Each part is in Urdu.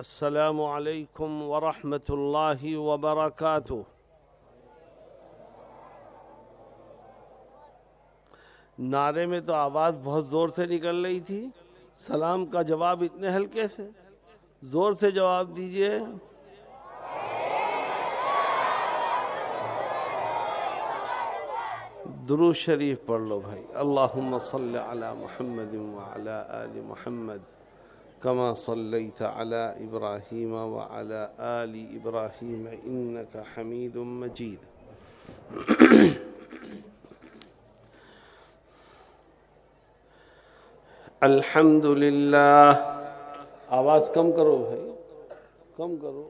السلام علیکم ورحمۃ اللہ وبرکاتہ۔ نعرے میں تو آواز بہت زور سے نکل رہی تھی، سلام کا جواب اتنے ہلکے سے، زور سے جواب دیجئے۔ درود شریف پڑھ لو بھائی۔ اللہم صلی علی محمد وعلی آل محمد کما صلیت علی ابراہیم وعلی آل ابراہیم انک حمید مجید۔ الحمدللہ، آواز کم کرو بھائی، کم کرو۔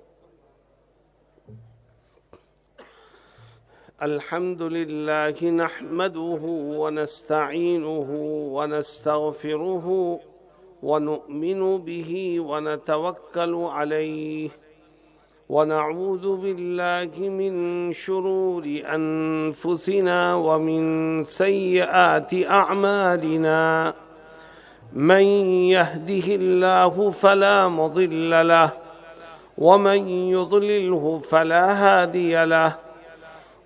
الحمدللہ نحمده ونستعینه ونستغفره ونؤمن به ونتوکل علیہ ونعوذ باللہ من شرور انفسنا ومن سیئات اعمالنا من يهده الله فلا مضل له ومن يضلله فلا هادي له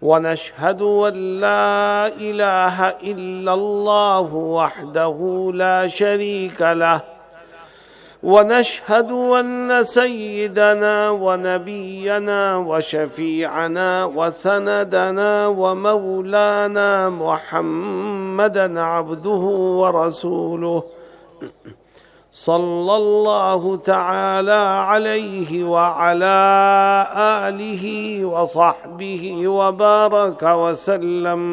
ونشهد أن لا إله إلا الله وحده لا شريك له ونشهد أن سيدنا ونبينا وشفيعنا وسندنا ومولانا محمدا عبده ورسوله صلی اللہ تعالی علیہ وعلى آلہ وصحبہ وبارک وسلم۔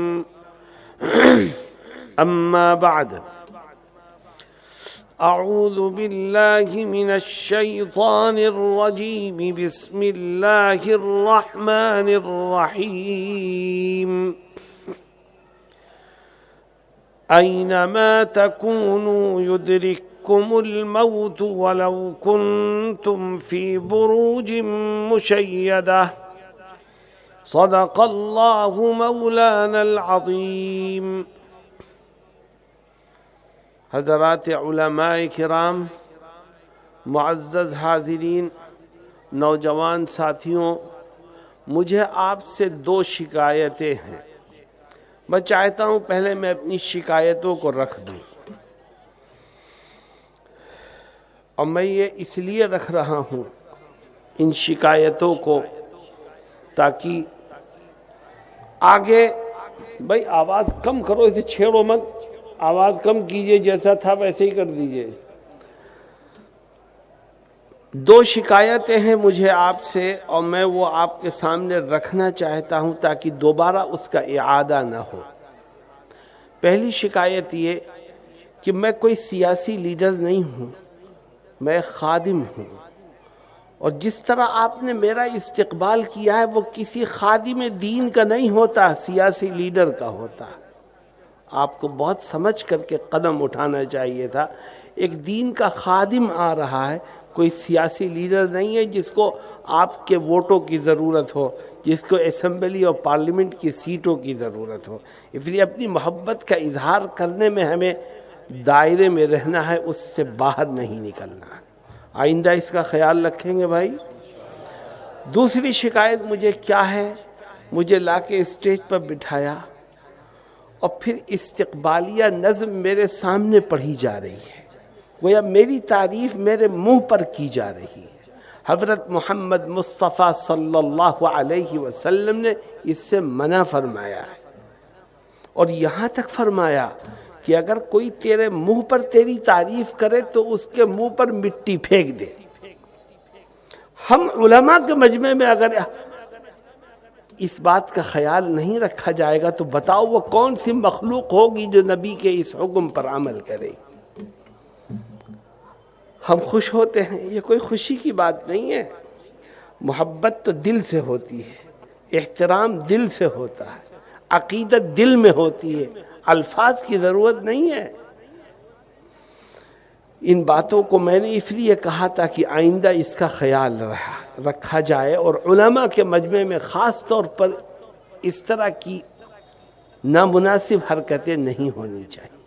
اما بعد، اعوذ باللہ من الشیطان الرجیم، بسم اللہ الرحمن الرحیم۔ اینما تکونوا یدرک الموت ولو كنتم في بروج مشيدة صدق الله مولانا العظيم۔ حضرات علماء کرام، معزز حاضرین، نوجوان ساتھیوں، مجھے آپ سے دو شکایتیں ہیں۔ میں چاہتا ہوں پہلے میں اپنی شکایتوں کو رکھ دوں، اور میں یہ اس لیے رکھ رہا ہوں ان شکایتوں کو تاکہ آگے، بھائی آواز کم کرو، اسے چھیڑو مت، آواز کم کیجئے، جیسا تھا ویسے ہی کر دیجئے۔ دو شکایتیں ہیں مجھے آپ سے، اور میں وہ آپ کے سامنے رکھنا چاہتا ہوں تاکہ دوبارہ اس کا اعادہ نہ ہو۔ پہلی شکایت یہ کہ میں کوئی سیاسی لیڈر نہیں ہوں، میں خادم ہوں، اور جس طرح آپ نے میرا استقبال کیا ہے وہ کسی خادم دین کا نہیں ہوتا، سیاسی لیڈر کا ہوتا۔ آپ کو بہت سمجھ کر کے قدم اٹھانا چاہیے تھا۔ ایک دین کا خادم آ رہا ہے، کوئی سیاسی لیڈر نہیں ہے جس کو آپ کے ووٹوں کی ضرورت ہو، جس کو اسمبلی اور پارلیمنٹ کی سیٹوں کی ضرورت ہو۔ اس لیے اپنی محبت کا اظہار کرنے میں ہمیں دائرے میں رہنا ہے، اس سے باہر نہیں نکلنا ہے۔ آئندہ اس کا خیال رکھیں گے بھائی۔ دوسری شکایت مجھے کیا ہے، مجھے لا کے اسٹیج پر بٹھایا اور پھر استقبالیہ نظم میرے سامنے پڑھی جا رہی ہے، گویا میری تعریف میرے منہ پر کی جا رہی ہے۔ حضرت محمد مصطفیٰ صلی اللہ علیہ وسلم نے اس سے منع فرمایا ہے، اور یہاں تک فرمایا کہ اگر کوئی تیرے منہ پر تیری تعریف کرے تو اس کے منہ پر مٹی پھینک دے۔ ہم علماء کے مجمع میں اگر اس بات کا خیال نہیں رکھا جائے گا تو بتاؤ وہ کون سی مخلوق ہوگی جو نبی کے اس حکم پر عمل کرے۔ ہم خوش ہوتے ہیں، یہ کوئی خوشی کی بات نہیں ہے۔ محبت تو دل سے ہوتی ہے، احترام دل سے ہوتا ہے، عقیدت دل میں ہوتی ہے، الفاظ کی ضرورت نہیں ہے۔ ان باتوں کو میں نے اس لیے کہا تھا کہ آئندہ اس کا خیال رکھا جائے، اور علماء کے مجمع میں خاص طور پر اس طرح کی نامناسب حرکتیں نہیں ہونی چاہیے۔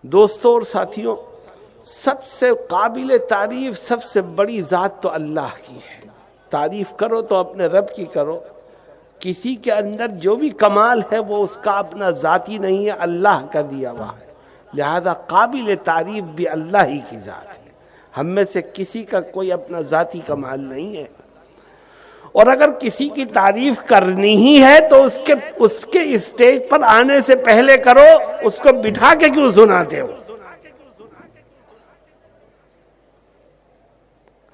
دوستوں اور ساتھیوں، سب سے قابل تعریف سب سے بڑی ذات تو اللہ کی ہے. تعریف کرو تو اپنے رب کی کرو. کسی کے اندر جو بھی کمال ہے وہ اس کا اپنا ذاتی نہیں ہے، اللہ کا دیا ہوا ہے. لہذا قابل تعریف بھی اللہ ہی کی ذات ہے. ہم میں سے کسی کا کوئی اپنا ذاتی کمال نہیں ہے. اور اگر کسی کی تعریف کرنی ہی ہے تو اس کے اسٹیج پر آنے سے پہلے کرو، اس کو بٹھا کے کیوں سناتے ہو؟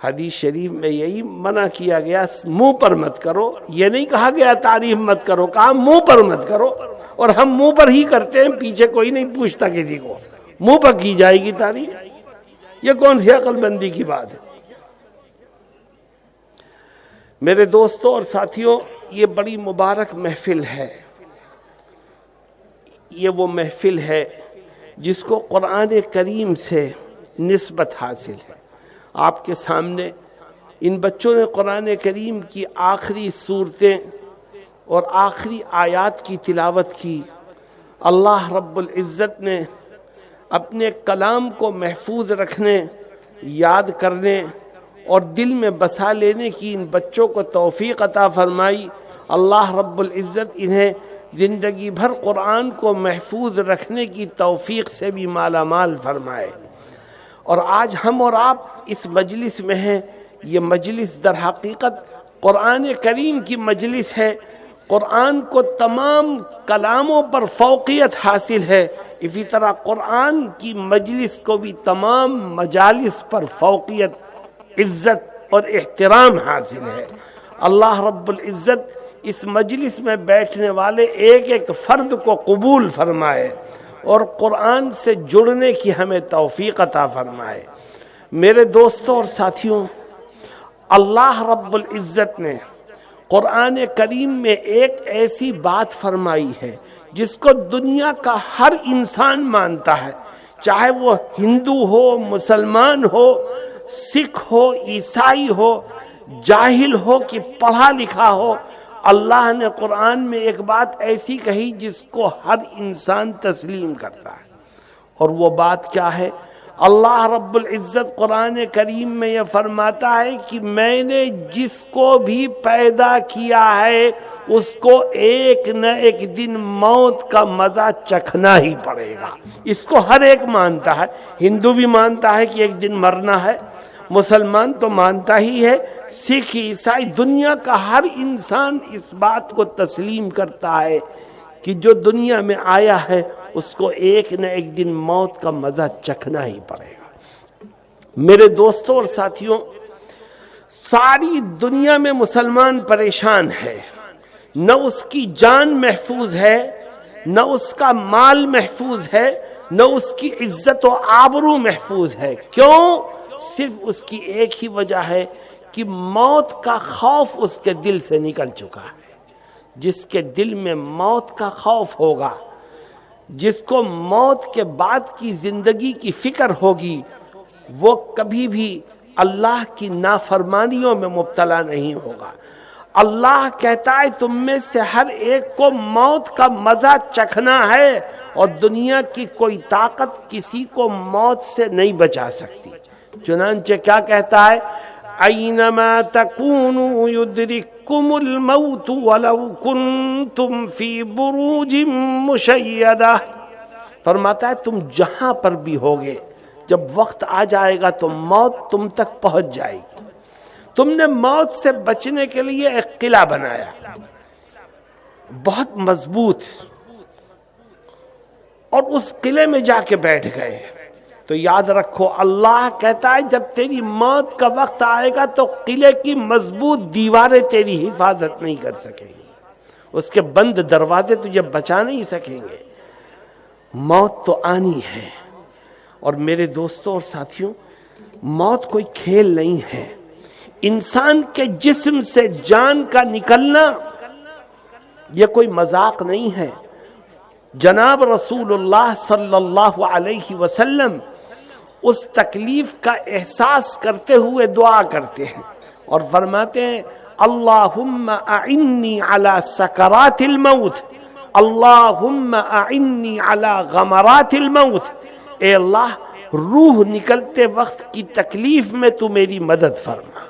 حدیث شریف میں یہی منع کیا گیا، منہ پر مت کرو. یہ نہیں کہا گیا تعریف مت کرو، کہا منہ پر مت کرو. اور ہم منہ پر ہی کرتے ہیں، پیچھے کوئی نہیں پوچھتا کسی کو. منہ پر کی جائے گی تعریف؟ یہ کون سی عقل بندی کی بات ہے؟ میرے دوستوں اور ساتھیوں، یہ بڑی مبارک محفل ہے. یہ وہ محفل ہے جس کو قرآن کریم سے نسبت حاصل ہے. آپ کے سامنے ان بچوں نے قرآن کریم کی آخری صورتیں اور آخری آیات کی تلاوت کی. اللہ رب العزت نے اپنے کلام کو محفوظ رکھنے، یاد کرنے اور دل میں بسا لینے کی ان بچوں کو توفیق عطا فرمائی. اللہ رب العزت انہیں زندگی بھر قرآن کو محفوظ رکھنے کی توفیق سے بھی مالا مال فرمائے. اور آج ہم اور آپ اس مجلس میں ہیں. یہ مجلس در حقیقت قرآن کریم کی مجلس ہے. قرآن کو تمام کلاموں پر فوقیت حاصل ہے، اسی طرح قرآن کی مجلس کو بھی تمام مجالس پر فوقیت، عزت اور احترام حاصل ہے. اللہ رب العزت اس مجلس میں بیٹھنے والے ایک ایک فرد کو قبول فرمائے اور قرآن سے جڑنے کی ہمیں توفیق عطا فرمائے. میرے دوستوں اور ساتھیوں، اللہ رب العزت نے قرآن کریم میں ایک ایسی بات فرمائی ہے جس کو دنیا کا ہر انسان مانتا ہے، چاہے وہ ہندو ہو، مسلمان ہو، سکھ ہو، عیسائی ہو، جاہل ہو کہ پڑھا لکھا ہو. اللہ نے قرآن میں ایک بات ایسی کہی جس کو ہر انسان تسلیم کرتا ہے. اور وہ بات کیا ہے؟ اللہ رب العزت قرآن کریم میں یہ فرماتا ہے کہ میں نے جس کو بھی پیدا کیا ہے اس کو ایک نہ ایک دن موت کا مزہ چکھنا ہی پڑے گا. اس کو ہر ایک مانتا ہے. ہندو بھی مانتا ہے کہ ایک دن مرنا ہے، مسلمان تو مانتا ہی ہے، سکھ، عیسائی، دنیا کا ہر انسان اس بات کو تسلیم کرتا ہے کہ جو دنیا میں آیا ہے اس کو ایک نہ ایک دن موت کا مزہ چکھنا ہی پڑے گا. میرے دوستوں اور ساتھیوں، ساری دنیا میں مسلمان پریشان ہے. نہ اس کی جان محفوظ ہے، نہ اس کا مال محفوظ ہے، نہ اس کی عزت و آبرو محفوظ ہے. کیوں؟ صرف اس کی ایک ہی وجہ ہے کہ موت کا خوف اس کے دل سے نکل چکا ہے. جس کے دل میں موت کا خوف ہوگا، جس کو موت کے بعد کی زندگی کی فکر ہوگی، وہ کبھی بھی اللہ کی نافرمانیوں میں مبتلا نہیں ہوگا. اللہ کہتا ہے تم میں سے ہر ایک کو موت کا مزہ چکھنا ہے، اور دنیا کی کوئی طاقت کسی کو موت سے نہیں بچا سکتی. چنانچہ کیا کہتا ہے؟ اینما تکونوا یدرککم الموت ولو کنتم فی بروج مشیدہ. فرماتا ہے تم جہاں پر بھی ہوگے، جب وقت آ جائے گا تو موت تم تک پہنچ جائے گی. تم نے موت سے بچنے کے لیے ایک قلعہ بنایا بہت مضبوط، اور اس قلعے میں جا کے بیٹھ گئے. تو یاد رکھو، اللہ کہتا ہے جب تیری موت کا وقت آئے گا تو قلعے کی مضبوط دیواریں تیری حفاظت نہیں کر سکیں گی، اس کے بند دروازے تجھے بچا نہیں سکیں گے. موت تو آنی ہے. اور میرے دوستوں اور ساتھیوں، موت کوئی کھیل نہیں ہے. انسان کے جسم سے جان کا نکلنا یہ کوئی مذاق نہیں ہے. جناب رسول اللہ صلی اللہ علیہ وسلم اس تکلیف کا احساس کرتے ہوئے دعا کرتے ہیں اور فرماتے ہیں اللہم اعنی علی سکرات الموت، اللہم اعنی علی غمرات الموت. اے اللہ روح نکلتے وقت کی تکلیف میں تو میری مدد فرما۔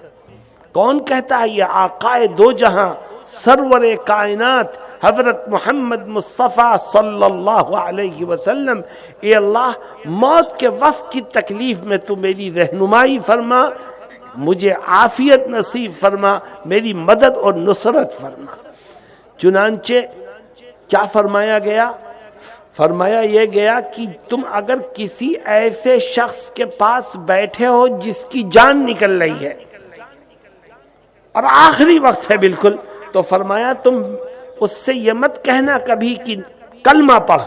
کون کہتا ہے؟ یہ آقائے دو جہاں سرور کائنات حضرت محمد مصطفیٰ صلی اللہ علیہ وسلم، اے اللہ موت کے وقت کی تکلیف میں تو میری رہنمائی فرما، مجھے عافیت نصیب فرما، میری مدد اور نصرت فرما۔ چنانچہ کیا فرمایا گیا؟ فرمایا یہ گیا کہ تم اگر کسی ایسے شخص کے پاس بیٹھے ہو جس کی جان نکل رہی ہے اور آخری وقت ہے بالکل، تو فرمایا تم اس سے یہ مت کہنا کبھی کہ کلمہ پڑھ،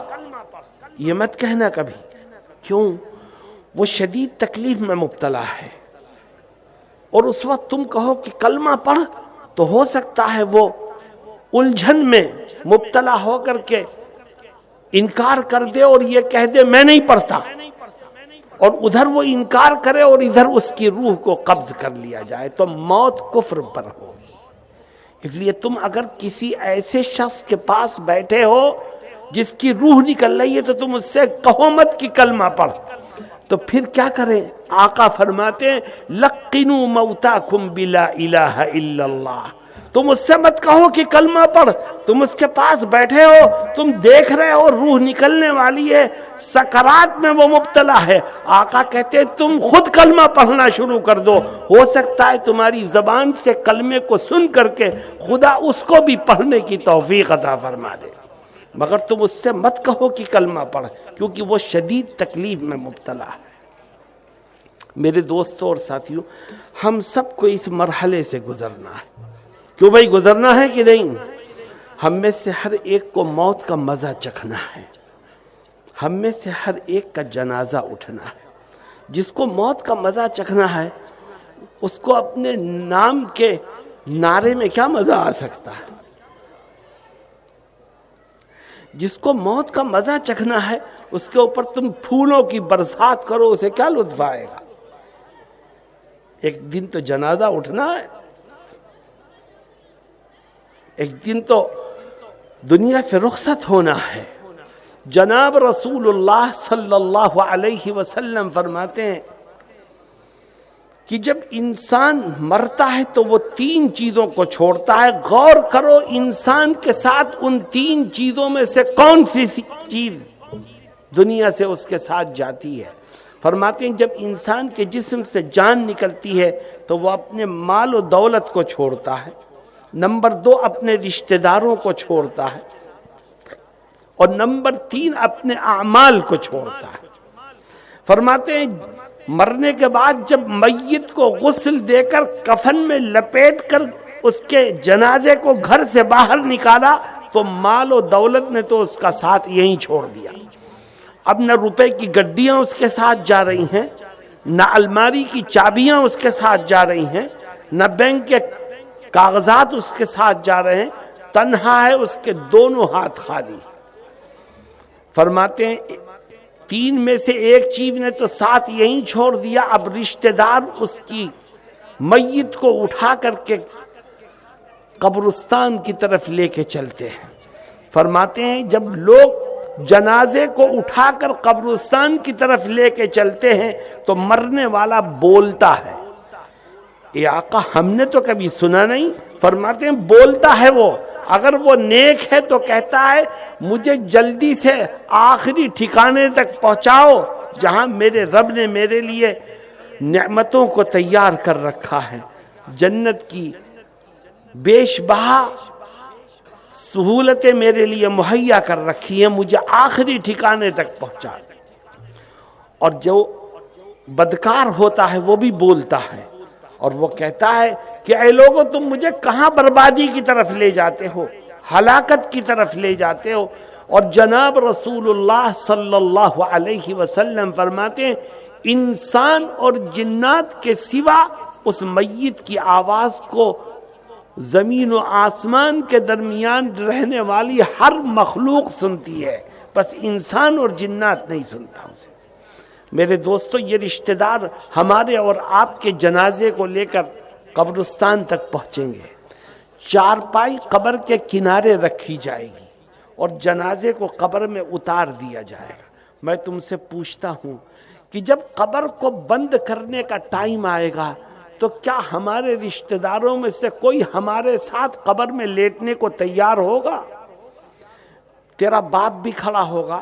یہ مت کہنا کبھی۔ کیوں؟ وہ شدید تکلیف میں مبتلا ہے، اور اس وقت تم کہو کہ کلمہ پڑھ تو ہو سکتا ہے وہ الجھن میں مبتلا ہو کر کے انکار کر دے اور یہ کہہ دے میں نہیں پڑھتا، اور ادھر وہ انکار کرے اور ادھر اس کی روح کو قبض کر لیا جائے، تو موت کفر پر ہوگی۔ اس لیے تم اگر کسی ایسے شخص کے پاس بیٹھے ہو جس کی روح نکل رہی ہے تو تم اس سے کہو مت کہ کلمہ پڑھ۔ تو پھر کیا کریں؟ آقا فرماتے ہیں لقنوا موتاکم بلا الہ الا اللہ، تم اس سے مت کہو کہ کلمہ پڑھ، تم اس کے پاس بیٹھے ہو، تم دیکھ رہے ہو روح نکلنے والی ہے، سکرات میں وہ مبتلا ہے، آقا کہتے ہیں تم خود کلمہ پڑھنا شروع کر دو، ہو سکتا ہے تمہاری زبان سے کلمے کو سن کر کے خدا اس کو بھی پڑھنے کی توفیق عطا فرما دے، مگر تم اس سے مت کہو کہ کلمہ پڑھ، کیونکہ وہ شدید تکلیف میں مبتلا ہے۔ میرے دوستوں اور ساتھیوں، ہم سب کو اس مرحلے سے گزرنا ہے۔ کیوں بھائی گزرنا ہے کہ نہیں؟ ہم میں سے ہر ایک کو موت کا مزہ چکھنا ہے، ہم میں سے ہر ایک کا جنازہ اٹھنا ہے۔ جس کو موت کا مزہ چکھنا ہے اس کو اپنے نام کے نعرے میں کیا مزہ آ سکتا ہے؟ جس کو موت کا مزہ چکھنا ہے اس کے اوپر تم پھولوں کی برسات کرو، اسے کیا لطف آئے گا؟ ایک دن تو جنازہ اٹھنا ہے، ایک دن تو دنیا سے رخصت ہونا ہے۔ جناب رسول اللہ صلی اللہ علیہ وسلم فرماتے ہیں کہ جب انسان مرتا ہے تو وہ تین چیزوں کو چھوڑتا ہے، غور کرو انسان کے ساتھ ان تین چیزوں میں سے کون سی چیز دنیا سے اس کے ساتھ جاتی ہے؟ فرماتے ہیں جب انسان کے جسم سے جان نکلتی ہے تو وہ اپنے مال و دولت کو چھوڑتا ہے، نمبر 2 اپنے رشتہ داروں کو چھوڑتا ہے، اور نمبر 3 اپنے اعمال کو چھوڑتا ہے۔ فرماتے ہیں مرنے کے بعد جب میت کو غسل دے کر کفن میں لپیٹ کر اس کے جنازے کو گھر سے باہر نکالا تو مال و دولت نے تو اس کا ساتھ یہیں چھوڑ دیا۔ اب نہ روپے کی گڈیاں اس کے ساتھ جا رہی ہیں، نہ الماری کی چابیاں اس کے ساتھ جا رہی ہیں، نہ بینک کے کاغذات اس کے ساتھ جا رہے ہیں، تنہا ہے، اس کے دونوں ہاتھ خالی۔ فرماتے ہیں 3 میں سے ایک چیز نے تو ساتھ یہیں چھوڑ دیا، اب رشتہ دار اس کی میت کو اٹھا کر کے قبرستان کی طرف لے کے چلتے ہیں۔ فرماتے ہیں جب لوگ جنازے کو اٹھا کر قبرستان کی طرف لے کے چلتے ہیں تو مرنے والا بولتا ہے، اے آقا ہم نے تو کبھی سنا نہیں۔ فرماتے ہیں بولتا ہے وہ، اگر وہ نیک ہے تو کہتا ہے مجھے جلدی سے آخری ٹھکانے تک پہنچاؤ جہاں میرے رب نے میرے لیے نعمتوں کو تیار کر رکھا ہے، جنت کی بیش بہا سہولتیں میرے لیے مہیا کر رکھی ہیں، مجھے آخری ٹھکانے تک پہنچا۔ اور جو بدکار ہوتا ہے وہ بھی بولتا ہے اور وہ کہتا ہے کہ اے لوگوں تم مجھے کہاں بربادی کی طرف لے جاتے ہو، ہلاکت کی طرف لے جاتے ہو۔ اور جناب رسول اللہ صلی اللہ علیہ وسلم فرماتے ہیں انسان اور جنات کے سوا اس میت کی آواز کو زمین و آسمان کے درمیان رہنے والی ہر مخلوق سنتی ہے، بس انسان اور جنات نہیں سنتا اسے۔ میرے دوستو یہ رشتہ دار ہمارے اور آپ کے جنازے کو لے کر قبرستان تک پہنچیں گے، چارپائی قبر کے کنارے رکھی جائے گی اور جنازے کو قبر میں اتار دیا جائے گا۔ میں تم سے پوچھتا ہوں کہ جب قبر کو بند کرنے کا ٹائم آئے گا تو کیا ہمارے رشتہ داروں میں سے کوئی ہمارے ساتھ قبر میں لیٹنے کو تیار ہوگا؟ تیرا باپ بھی کھڑا ہوگا،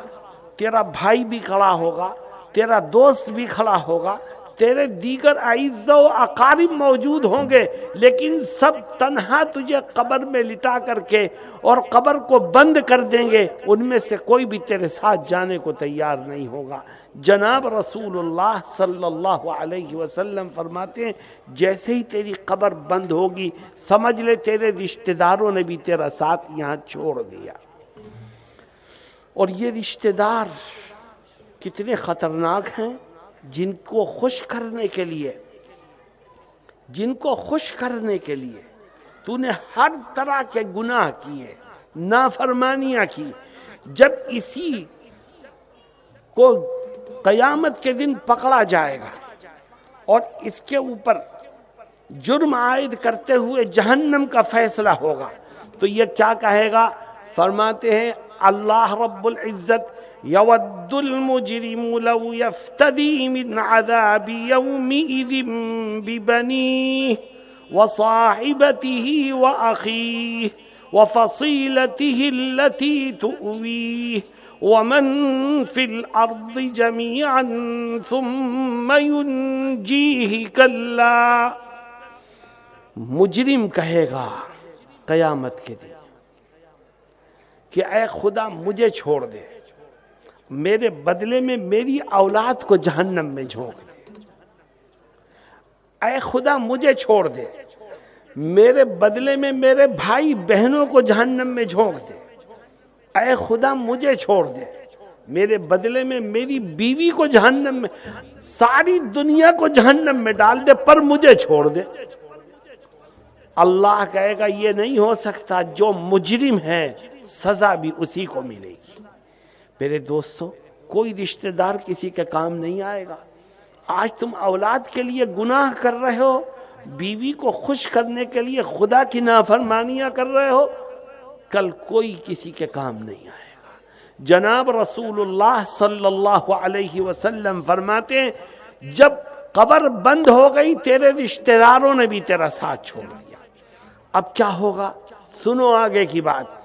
تیرا بھائی بھی کھڑا ہوگا، تیرا دوست بھی کھڑا ہوگا، تیرے دیگر اعزاء و اقارب موجود ہوں گے، لیکن سب تنہا تجھے قبر میں لٹا کر کے اور قبر کو بند کر دیں گے، ان میں سے کوئی بھی تیرے ساتھ جانے کو تیار نہیں ہوگا۔ جناب رسول اللہ صلی اللہ علیہ وسلم فرماتے ہیں جیسے ہی تیری قبر بند ہوگی سمجھ لے تیرے رشتہ داروں نے بھی تیرا ساتھ یہاں چھوڑ دیا۔ اور یہ رشتہ دار کتنے خطرناک ہیں، جن کو خوش کرنے کے لیے تو نے ہر طرح کے گناہ کیے، نافرمانیاں کی، جب اسی کو قیامت کے دن پکڑا جائے گا اور اس کے اوپر جرم عائد کرتے ہوئے جہنم کا فیصلہ ہوگا تو یہ کیا کہے گا؟ فرماتے ہیں اللہ رب العزت یود المجرم لو یفتدی من عذاب یومئذ ببنیہ وصاحبته وأخیہ وفصیلته التي تؤویہ ومن فی الارض جميعا ثم ينجیہ کلا۔ مجرم کہے گا قیامت کے دن کہ اے خدا مجھے چھوڑ دے، میرے بدلے میں میری اولاد کو جہنم میں جھونک دے، اے خدا مجھے چھوڑ دے، میرے بدلے میں میرے بھائی بہنوں کو جہنم میں جھونک دے، اے خدا مجھے چھوڑ دے، میرے بدلے میں میری بیوی کو جہنم میں، ساری دنیا کو جہنم میں ڈال دے پر مجھے چھوڑ دے۔ اللہ کہے گا یہ نہیں ہو سکتا، جو مجرم ہے سزا بھی اسی کو ملے گی۔ میرے دوستو کوئی رشتہ دار کسی کے کام نہیں آئے گا۔ آج تم اولاد کے لیے گناہ کر رہے ہو، بیوی کو خوش کرنے کے لیے خدا کی نافرمانیاں کر رہے ہو، کل کوئی کسی کے کام نہیں آئے گا۔ جناب رسول اللہ صلی اللہ علیہ وسلم فرماتے ہیں جب قبر بند ہو گئی تیرے رشتہ داروں نے بھی تیرا ساتھ چھوڑ دیا، اب کیا ہوگا؟ سنو آگے کی بات۔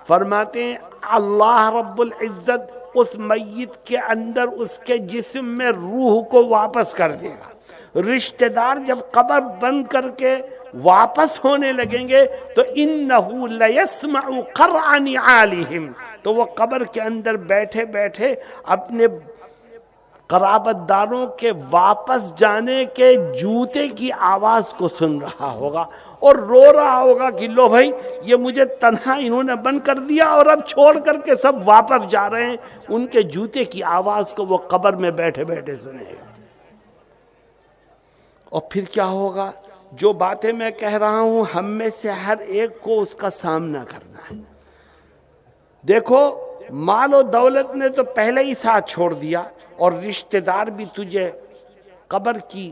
فرماتے ہیں اللہ رب العزت اس میت کے اندر اس کے جسم میں روح کو واپس کر دے گا۔ رشتہ دار جب قبر بند کر کے واپس ہونے لگیں گے تو انہو لیسمع قرع نعالہم، تو وہ قبر کے اندر بیٹھے بیٹھے اپنے قرابت داروں کے واپس جانے کے جوتے کی آواز کو سن رہا ہوگا اور رو رہا ہوگا کہ لو بھائی یہ مجھے تنہا انہوں نے بند کر دیا اور اب چھوڑ کر کے سب واپس جا رہے ہیں۔ ان کے جوتے کی آواز کو وہ قبر میں بیٹھے بیٹھے سنے گا۔ اور پھر کیا ہوگا؟ جو باتیں میں کہہ رہا ہوں ہم میں سے ہر ایک کو اس کا سامنا کرنا ہے۔ دیکھو مال و دولت نے تو پہلے ہی ساتھ چھوڑ دیا اور رشتہ دار بھی تجھے قبر کی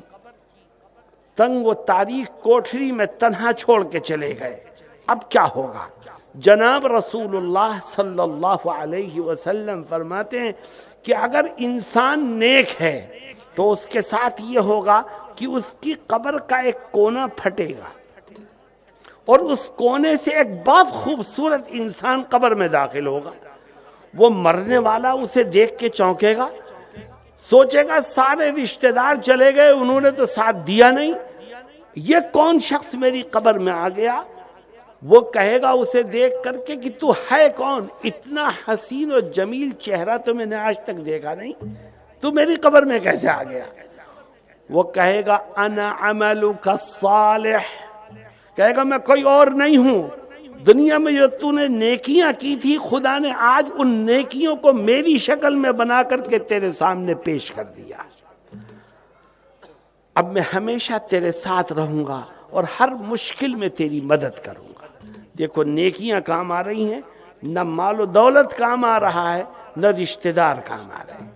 تنگ و تاریک کوٹھری میں تنہا چھوڑ کے چلے گئے، اب کیا ہوگا؟ جناب رسول اللہ صلی اللہ علیہ وسلم فرماتے ہیں کہ اگر انسان نیک ہے تو اس کے ساتھ یہ ہوگا کہ اس کی قبر کا ایک کونا پھٹے گا اور اس کونے سے ایک بہت خوبصورت انسان قبر میں داخل ہوگا۔ وہ مرنے والا اسے دیکھ کے چونکے گا، سوچے گا سارے رشتہ دار چلے گئے انہوں نے تو ساتھ دیا نہیں، یہ کون شخص میری قبر میں آ گیا؟ وہ کہے گا اسے دیکھ کر کے کہ تو ہے کون؟ اتنا حسین و جمیل چہرہ تو میں نے آج تک دیکھا نہیں، تو میری قبر میں کیسے آ گیا؟ وہ کہے گا انا عملک الصالح، کہے گا میں کوئی اور نہیں ہوں، دنیا میں جو تو نے نیکیاں کی تھی خدا نے آج ان نیکیوں کو میری شکل میں بنا کر کے تیرے سامنے پیش کر دیا، اب میں ہمیشہ تیرے ساتھ رہوں گا اور ہر مشکل میں تیری مدد کروں گا۔ دیکھو نیکیاں کام آ رہی ہیں، نہ مال و دولت کام آ رہا ہے نہ رشتہ دار کام آ رہے ہیں۔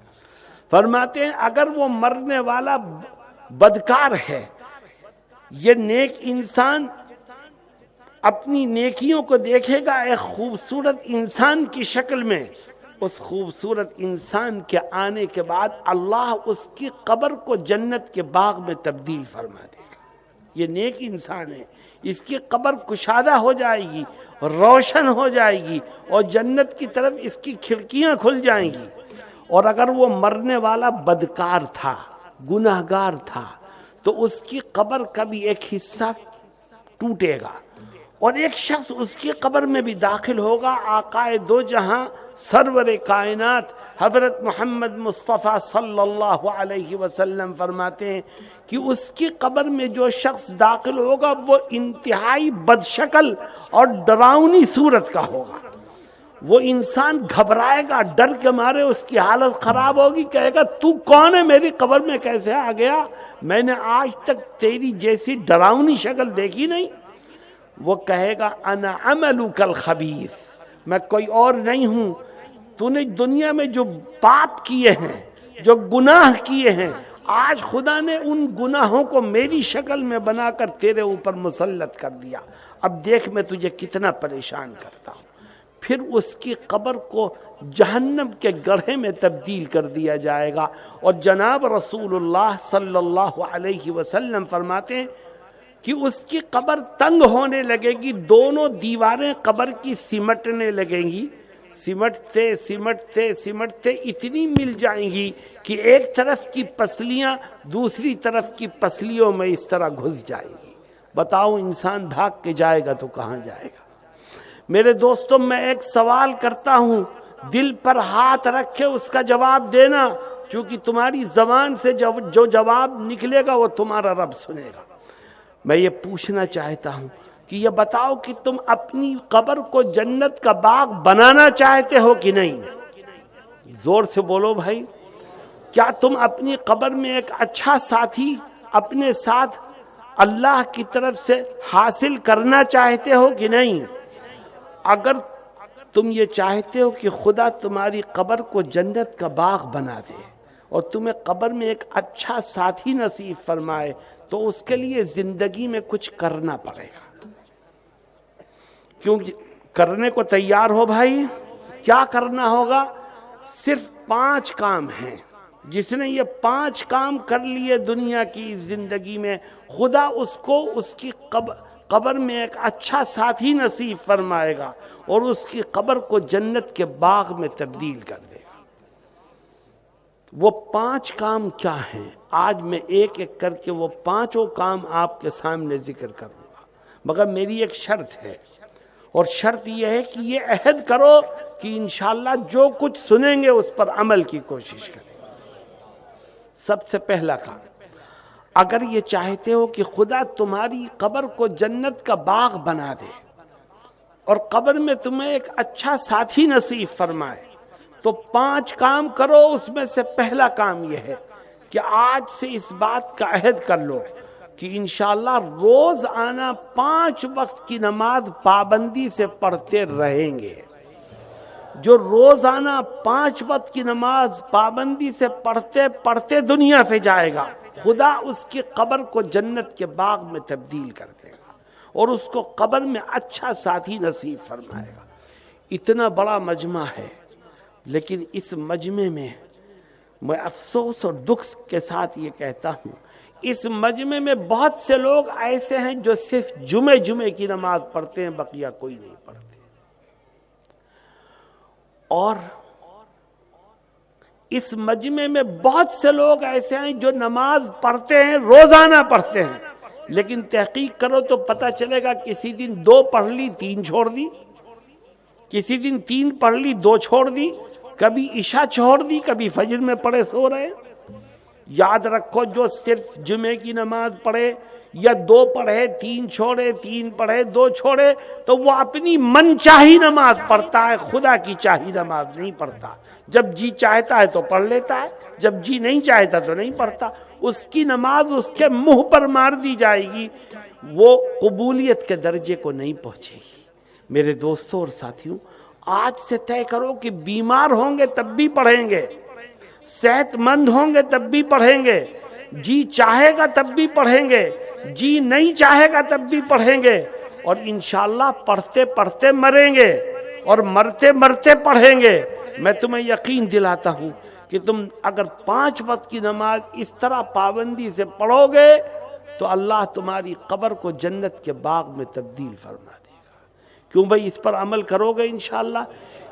فرماتے ہیں اگر وہ مرنے والا بدکار ہے، یہ نیک انسان اپنی نیکیوں کو دیکھے گا ایک خوبصورت انسان کی شکل میں اس خوبصورت انسان کے آنے کے بعد اللہ اس کی قبر کو جنت کے باغ میں تبدیل فرما دے گا. یہ نیک انسان ہے, اس کی قبر کشادہ ہو جائے گی, روشن ہو جائے گی, اور جنت کی طرف اس کی کھڑکیاں کھل جائیں گی. اور اگر وہ مرنے والا بدکار تھا, گناہگار تھا, تو اس کی قبر کا بھی ایک حصہ ٹوٹے گا, اور ایک شخص اس کی قبر میں بھی داخل ہوگا. آقائے دو جہاں سرور کائنات حضرت محمد مصطفیٰ صلی اللہ علیہ وسلم فرماتے ہیں کہ اس کی قبر میں جو شخص داخل ہوگا وہ انتہائی بدشکل اور ڈراؤنی صورت کا ہوگا. وہ انسان گھبرائے گا, ڈر کے مارے اس کی حالت خراب ہوگی, کہے گا تو کون ہے, میری قبر میں کیسے آ گیا, میں نے آج تک تیری جیسی ڈراؤنی شکل دیکھی نہیں. وہ کہے گا انا عملک الخبیث, میں کوئی اور نہیں ہوں, تو نے دنیا میں جو پاپ کیے ہیں, جو گناہ کیے ہیں, آج خدا نے ان گناہوں کو میری شکل میں بنا کر تیرے اوپر مسلط کر دیا, اب دیکھ میں تجھے کتنا پریشان کرتا ہوں. پھر اس کی قبر کو جہنم کے گڑھے میں تبدیل کر دیا جائے گا. اور جناب رسول اللہ صلی اللہ علیہ وسلم فرماتے ہیں کہ اس کی قبر تنگ ہونے لگے گی, دونوں دیواریں قبر کی سمٹنے لگیں گی, سمٹتے سمٹتے سمٹتے اتنی مل جائیں گی کہ ایک طرف کی پسلیاں دوسری طرف کی پسلیوں میں اس طرح گھس جائیں گی. بتاؤ انسان بھاگ کے جائے گا تو کہاں جائے گا؟ میرے دوستوں, میں ایک سوال کرتا ہوں, دل پر ہاتھ رکھ کے اس کا جواب دینا, چونکہ تمہاری زبان سے جو جواب نکلے گا وہ تمہارا رب سنے گا. میں یہ پوچھنا چاہتا ہوں کہ یہ بتاؤ کہ تم اپنی قبر کو جنت کا باغ بنانا چاہتے ہو کہ نہیں؟ زور سے بولو بھائی. کیا تم اپنی قبر میں ایک اچھا ساتھی اپنے ساتھ اللہ کی طرف سے حاصل کرنا چاہتے ہو کہ نہیں؟ اگر تم یہ چاہتے ہو کہ خدا تمہاری قبر کو جنت کا باغ بنا دے اور تمہیں قبر میں ایک اچھا ساتھی نصیب فرمائے, تو اس کے لیے زندگی میں کچھ کرنا پڑے گا. کیونکہ کرنے کو تیار ہو بھائی؟ کیا کرنا ہوگا؟ صرف 5 کام ہیں. جس نے یہ 5 کام کر لیے دنیا کی زندگی میں, خدا اس کو اس کی قبر میں ایک اچھا ساتھی نصیب فرمائے گا اور اس کی قبر کو جنت کے باغ میں تبدیل کر دے گا. وہ 5 کام کیا ہیں؟ آج میں ایک ایک کر کے وہ 5 کام آپ کے سامنے ذکر کروں گا, مگر میری ایک شرط ہے, اور شرط یہ ہے کہ یہ عہد کرو کہ انشاءاللہ جو کچھ سنیں گے اس پر عمل کی کوشش کریں. سب سے پہلا کام, اگر یہ چاہتے ہو کہ خدا تمہاری قبر کو جنت کا باغ بنا دے اور قبر میں تمہیں ایک اچھا ساتھی نصیب فرمائے, تو 5 کام کرو. اس میں سے پہلا کام یہ ہے کہ آج سے اس بات کا عہد کر لو کہ انشاءاللہ روز آنا 5 وقت کی نماز پابندی سے پڑھتے رہیں گے. جو روزانہ 5 وقت کی نماز پابندی سے پڑھتے پڑھتے دنیا سے جائے گا, خدا اس کی قبر کو جنت کے باغ میں تبدیل کر دے گا اور اس کو قبر میں اچھا ساتھی نصیب فرمائے گا. اتنا بڑا مجمع ہے, لیکن اس مجمع میں میں افسوس اور دکھ کے ساتھ یہ کہتا ہوں, اس مجمع میں بہت سے لوگ ایسے ہیں جو صرف جمعے کی نماز پڑھتے ہیں, بقیہ کوئی نہیں پڑھتے. اور اس مجمع میں بہت سے لوگ ایسے ہیں جو نماز پڑھتے ہیں, روزانہ پڑھتے ہیں, لیکن تحقیق کرو تو پتہ چلے گا کسی دن 2 پڑھ لی 3 چھوڑ دی, کسی دن 3 پڑھ لی 2 چھوڑ دی, کبھی عشاء چھوڑ دی, کبھی فجر میں پڑھے سو رہے. یاد رکھو, جو صرف جمعے کی نماز پڑھے یا 2 پڑھے 3 چھوڑے, 3 پڑھے 2 چھوڑے, تو وہ اپنی من چاہی نماز پڑھتا ہے, خدا کی چاہی نماز نہیں پڑھتا. جب جی چاہتا ہے تو پڑھ لیتا ہے, جب جی نہیں چاہتا تو نہیں پڑھتا. اس کی نماز اس کے منہ پر مار دی جائے گی, وہ قبولیت کے درجے کو نہیں پہنچے گی. میرے دوستوں اور ساتھیوں, آج سے طے کرو کہ بیمار ہوں گے تب بھی پڑھیں گے, صحت مند ہوں گے تب بھی پڑھیں گے, جی چاہے گا تب بھی پڑھیں گے, جی نہیں چاہے گا تب بھی پڑھیں گے, اور انشاءاللہ پڑھتے پڑھتے مریں گے اور مرتے مرتے پڑھیں گے. میں تمہیں یقین دلاتا ہوں کہ تم اگر 5 وقت کی نماز اس طرح پابندی سے پڑھو گے تو اللہ تمہاری قبر کو جنت کے باغ میں تبدیل فرما دے گا۔ کیوں بھائی؟ اس پر عمل کرو گے انشاءاللہ۔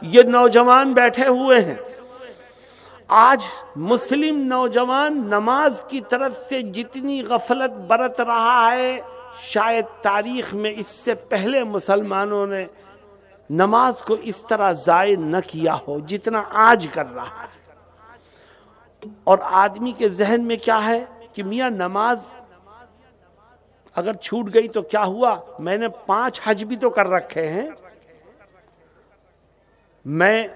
یہ نوجوان بیٹھے ہوئے ہیں، آج مسلم نوجوان نماز کی طرف سے جتنی غفلت برت رہا ہے، شاید تاریخ میں اس سے پہلے مسلمانوں نے نماز کو اس طرح ضائع نہ کیا ہو جتنا آج کر رہا ہے۔ اور آدمی کے ذہن میں کیا ہے کہ میاں نماز اگر چھوٹ گئی تو کیا ہوا، میں نے 5 حج بھی تو کر رکھے ہیں، میں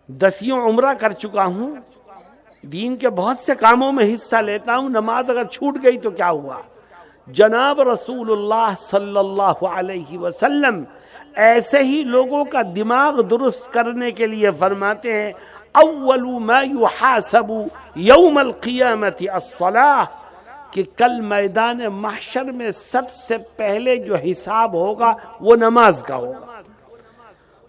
10 عمرہ کر چکا ہوں، دین کے بہت سے کاموں میں حصہ لیتا ہوں، نماز اگر چھوٹ گئی تو کیا ہوا؟ جناب رسول اللہ صلی اللہ علیہ وسلم ایسے ہی لوگوں کا دماغ درست کرنے کے لیے فرماتے ہیں اول ما یحاسب یوم القیامت الصلاۃ، کہ کل میدان محشر میں سب سے پہلے جو حساب ہوگا وہ نماز کا ہوگا۔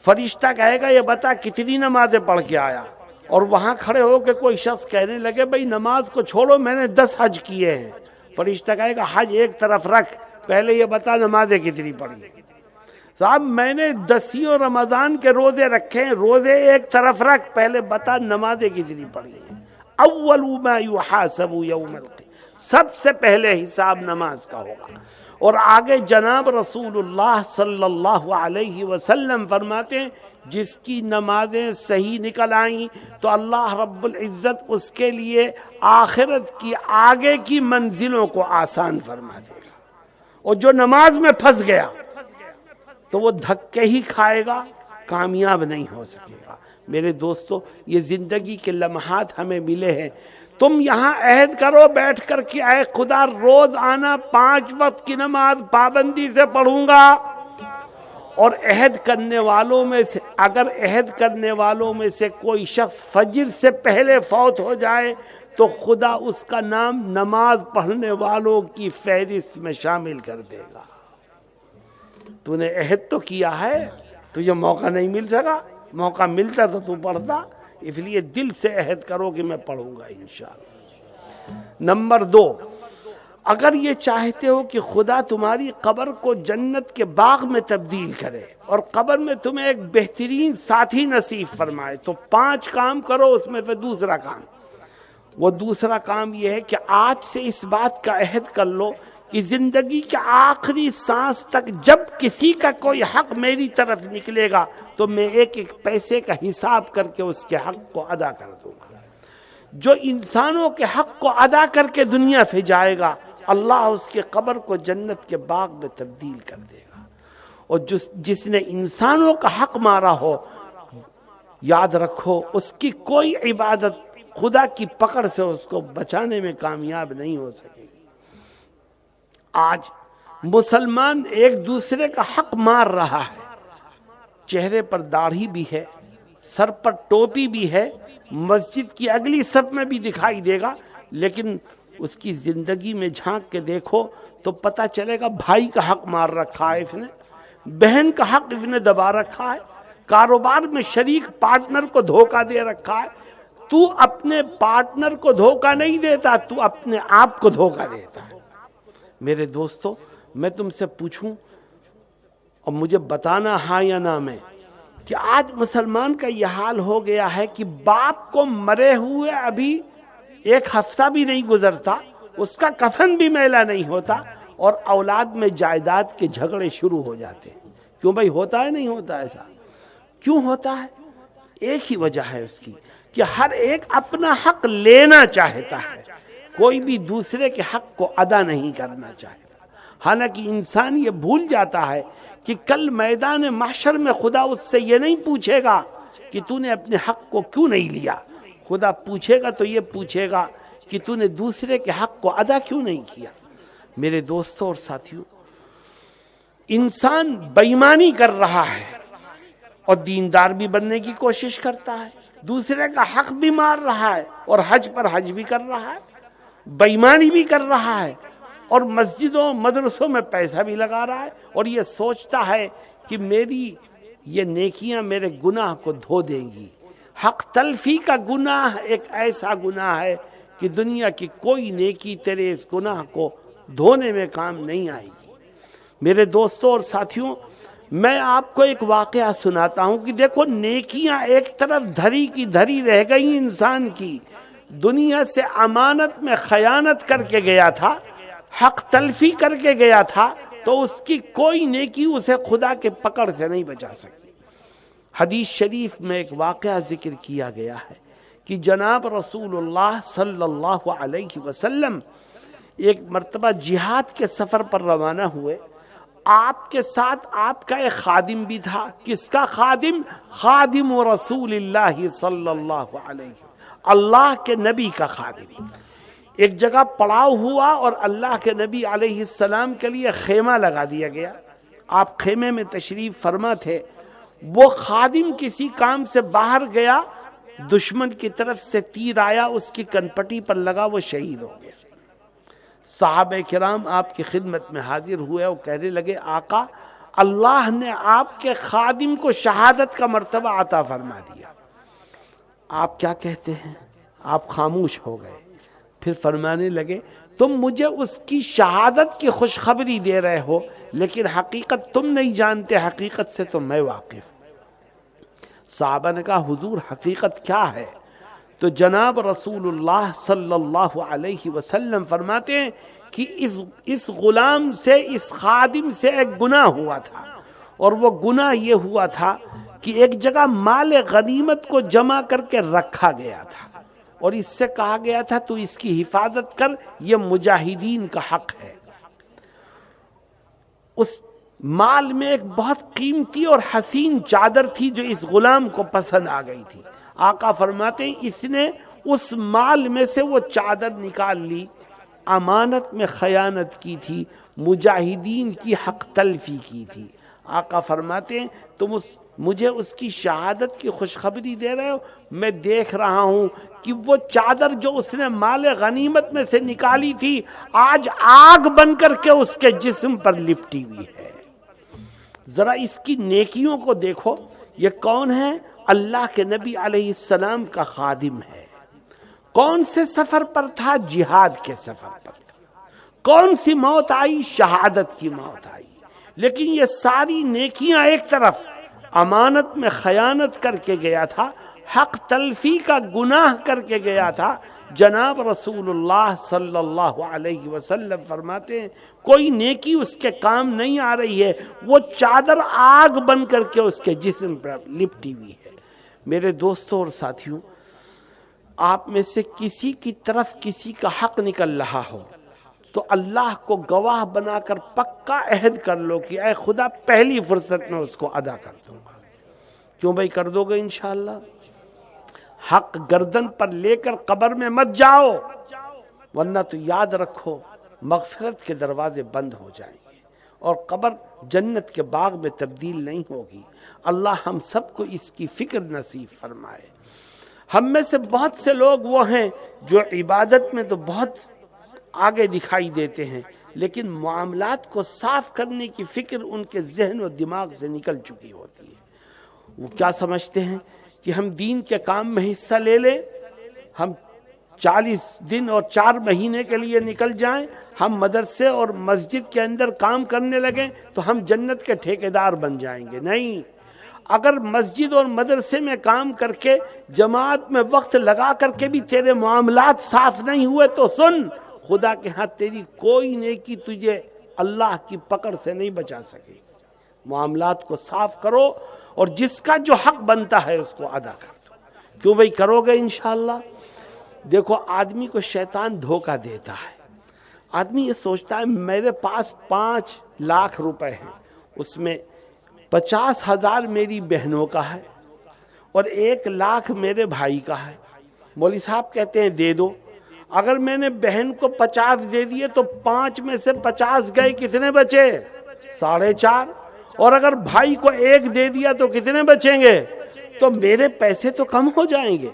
فرشتہ کہے گا یہ بتا کتنی نمازیں پڑھ کے آیا، اور وہاں کھڑے ہو کے کوئی شخص کہنے لگے بھئی نماز کو چھوڑو میں نے 10 حج کیے ہیں، فرشتہ کہے گا حج ایک طرف رکھ، پہلے یہ بتا نمازیں کتنی پڑھی۔ صاحب میں نے 10 رمضان کے روزے رکھے ہیں، روزے ایک طرف رکھ، پہلے بتا نمازیں کتنی پڑھی ہیں۔ اول ما یحاسب یوم القیامہ، سب سے پہلے حساب نماز کا ہوگا۔ اور آگے جناب رسول اللہ صلی اللہ علیہ وسلم فرماتے ہیں جس کی نمازیں صحیح نکل آئیں تو اللہ رب العزت اس کے لیے آخرت کی آگے کی منزلوں کو آسان فرما دے گا، اور جو نماز میں پھنس گیا تو وہ دھکے ہی کھائے گا، کامیاب نہیں ہو سکے گا۔ میرے دوستو، یہ زندگی کے لمحات ہمیں ملے ہیں، تم یہاں عہد کرو بیٹھ کر کہ اے خدا روز آنا 5 وقت کی نماز پابندی سے پڑھوں گا، اور عہد کرنے والوں میں سے اگر عہد کرنے والوں میں سے کوئی شخص فجر سے پہلے فوت ہو جائے تو خدا اس کا نام نماز پڑھنے والوں کی فہرست میں شامل کر دے گا۔ تو نے عہد تو کیا ہے، تجھے موقع نہیں مل سکا، موقع ملتا تو پڑھتا، اس لیے دل سے عہد کرو کہ میں پڑھوں گا انشاءاللہ۔ نمبر 2، اگر یہ چاہتے ہو کہ خدا تمہاری قبر کو جنت کے باغ میں تبدیل کرے اور قبر میں تمہیں ایک بہترین ساتھی نصیب فرمائے تو 5 کام کرو، اس میں سے دوسرا کام، وہ دوسرا کام یہ ہے کہ آج سے اس بات کا عہد کر لو کہ زندگی کے آخری سانس تک جب کسی کا کوئی حق میری طرف نکلے گا تو میں ایک ایک پیسے کا حساب کر کے اس کے حق کو ادا کر دوں گا۔ جو انسانوں کے حق کو ادا کر کے دنیا سے جائے گا، اللہ اس کے قبر کو جنت کے باغ میں تبدیل کر دے گا، اور جس نے انسانوں کا حق مارا ہو، یاد رکھو اس کی کوئی عبادت خدا کی پکڑ سے اس کو بچانے میں کامیاب نہیں ہو سکے گی۔ آج مسلمان ایک دوسرے کا حق مار رہا ہے، چہرے پر داڑھی بھی ہے، سر پر ٹوپی بھی ہے، مسجد کی اگلی صف میں بھی دکھائی دے گا، لیکن اس کی زندگی میں جھانک کے دیکھو تو پتہ چلے گا بھائی کا حق مار رکھا ہے اس نے، بہن کا حق اس نے دبا رکھا ہے، کاروبار میں شریک پارٹنر کو دھوکہ دے رکھا ہے۔ تو اپنے پارٹنر کو دھوکہ نہیں دیتا، تو اپنے آپ کو دھوکہ دیتا ہے۔ میرے دوستو، میں تم سے پوچھوں اور مجھے بتانا ہاں یا نہ میں کہ آج مسلمان کا یہ حال ہو گیا ہے کہ باپ کو مرے ہوئے ابھی 1 ہفتہ بھی نہیں گزرتا، اس کا کفن بھی میلا نہیں ہوتا، اور اولاد میں جائیداد کے جھگڑے شروع ہو جاتے ہیں۔ کیوں بھائی؟ ہوتا ہے نہیں ہوتا ایسا؟ کیوں ہوتا ہے؟ ایک ہی وجہ ہے اس کی کہ ہر ایک اپنا حق لینا چاہتا ہے، کوئی بھی دوسرے کے حق کو ادا نہیں کرنا چاہتا۔ حالانکہ انسان یہ بھول جاتا ہے کہ کل میدان محشر میں خدا اس سے یہ نہیں پوچھے گا کہ تو نے اپنے حق کو کیوں نہیں لیا، خدا پوچھے گا تو یہ پوچھے گا کہ تو نے دوسرے کے حق کو ادا کیوں نہیں کیا۔ میرے دوستوں اور ساتھیوں، انسان بے ایمانی کر رہا ہے اور دیندار بھی بننے کی کوشش کرتا ہے، دوسرے کا حق بھی مار رہا ہے اور حج پر حج بھی کر رہا ہے، بے ایمانی بھی کر رہا ہے، اور مسجدوں مدرسوں میں پیسہ بھی لگا رہا ہے، اور یہ سوچتا ہے کہ میری یہ نیکیاں میرے گناہ کو دھو دیں گی۔ حق تلفی کا گناہ ایک ایسا گناہ ہے کہ دنیا کی کوئی نیکی تیرے اس گناہ کو دھونے میں کام نہیں آئے گی۔ میرے دوستوں اور ساتھیوں، میں آپ کو ایک واقعہ سناتا ہوں کہ دیکھو نیکیاں ایک طرف دھری کی دھری رہ گئی، انسان کی دنیا سے امانت میں خیانت کر کے گیا تھا، حق تلفی کر کے گیا تھا، تو اس کی کوئی نیکی اسے خدا کے پکڑ سے نہیں بچا سکی۔ حدیث شریف میں ایک واقعہ ذکر کیا گیا ہے کہ جناب رسول اللہ صلی اللہ علیہ وسلم ایک مرتبہ جہاد کے سفر پر روانہ ہوئے۔ آپ کے ساتھ آپ کا ایک خادم بھی تھا۔ کس کا خادم؟ خادم رسول اللہ صلی اللہ علیہ وسلم، اللہ کے نبی کا خادم۔ ایک جگہ پڑاؤ ہوا اور اللہ کے نبی علیہ السلام کے لیے خیمہ لگا دیا گیا۔ آپ خیمے میں تشریف فرما تھے۔ وہ خادم کسی کام سے باہر گیا، دشمن کی طرف سے تیر آیا، اس کی کنپٹی پر لگا، وہ شہید ہو گیا۔ صحابہ کرام آپ کی خدمت میں حاضر ہوئے اور کہنے لگے آقا، اللہ نے آپ کے خادم کو شہادت کا مرتبہ عطا فرما دیا۔ آپ کیا کہتے ہیں؟ آپ خاموش ہو گئے۔ پھر فرمانے لگے تم مجھے اس کی شہادت کی خوشخبری دے رہے ہو، لیکن حقیقت تم نہیں جانتے، حقیقت سے تو میں واقف۔ صحابہ نے کہا حضور حقیقت کیا ہے؟ تو جناب رسول اللہ صلی اللہ علیہ وسلم فرماتے ہیں کہ اس غلام سے، اس خادم سے ایک گناہ ہوا تھا، اور وہ گناہ یہ ہوا تھا کہ ایک جگہ مال غنیمت کو جمع کر کے رکھا گیا تھا، اور اس سے کہا گیا تھا تو اس کی حفاظت کر، یہ مجاہدین کا حق ہے۔ اس مال میں ایک بہت قیمتی اور حسین چادر تھی جو اس غلام کو پسند آ گئی تھی۔ آقا فرماتے ہیں اس نے اس مال میں سے وہ چادر نکال لی، امانت میں خیانت کی تھی، مجاہدین کی حق تلفی کی تھی۔ آقا فرماتے ہیں تم مجھے اس کی شہادت کی خوشخبری دے رہے ہو، میں دیکھ رہا ہوں کہ وہ چادر جو اس نے مال غنیمت میں سے نکالی تھی آج آگ بن کر کے اس کے جسم پر لپٹی ہوئی ہے۔ ذرا اس کی نیکیوں کو دیکھو، یہ کون ہے؟ اللہ کے نبی علیہ السلام کا خادم ہے۔ کون سے سفر پر تھا؟ جہاد کے سفر پر تھا۔ کون سی موت آئی؟ شہادت کی موت آئی۔ لیکن یہ ساری نیکیاں ایک طرف، امانت میں خیانت کر کے گیا تھا، حق تلفی کا گناہ کر کے گیا تھا۔ جناب رسول اللہ صلی اللہ علیہ وسلم فرماتے ہیں کوئی نیکی اس کے کام نہیں آ رہی ہے، وہ چادر آگ بن کر کے اس کے جسم پر لپٹی ہوئی ہے۔ میرے دوستوں اور ساتھیوں، آپ میں سے کسی کی طرف کسی کا حق نکل رہا ہو تو اللہ کو گواہ بنا کر پکا عہد کر لو کہ اے خدا پہلی فرصت میں اس کو ادا کر دوں گا۔ کیوں بھائی کر دو گے انشاءاللہ؟ حق گردن پر لے کر قبر میں مت جاؤ، ورنہ تو یاد رکھو مغفرت کے دروازے بند ہو جائیں گے اور قبر جنت کے باغ میں تبدیل نہیں ہوگی۔ اللہ ہم سب کو اس کی فکر نصیب فرمائے۔ ہم میں سے بہت سے لوگ وہ ہیں جو عبادت میں تو بہت آگے دکھائی دیتے ہیں، لیکن معاملات کو صاف کرنے کی فکر ان کے ذہن و دماغ سے نکل چکی ہوتی ہے۔ وہ کیا سمجھتے ہیں کہ ہم دین کے کام میں حصہ لے لیں، ہم 40 دن اور 4 مہینے کے لیے نکل جائیں، ہم مدرسے اور مسجد کے اندر کام کرنے لگیں تو ہم جنت کے ٹھیکیدار بن جائیں گے۔ نہیں، اگر مسجد اور مدرسے میں کام کر کے، جماعت میں وقت لگا کر کے بھی تیرے معاملات صاف نہیں ہوئے تو سن، خدا کے ہاں تیری کوئی نیکی تجھے اللہ کی پکڑ سے نہیں بچا سکے۔ معاملات کو صاف کرو اور جس کا جو حق بنتا ہے اس کو ادا کر دو۔ کیوں بھائی کرو گے انشاءاللہ؟ دیکھو آدمی کو شیطان دھوکہ دیتا ہے۔ آدمی یہ سوچتا ہے میرے پاس 5 لاکھ روپے ہیں، اس میں 50,000 میری بہنوں کا ہے اور 1 لاکھ میرے بھائی کا ہے۔ مولوی صاحب کہتے ہیں دے دو۔ اگر میں نے بہن کو 50 دے دیے تو 5 میں سے 50 گئے، کتنے بچے؟ 4.5۔ اور اگر بھائی کو 1 دے دیا تو کتنے بچیں گے؟ تو میرے پیسے تو کم ہو جائیں گے۔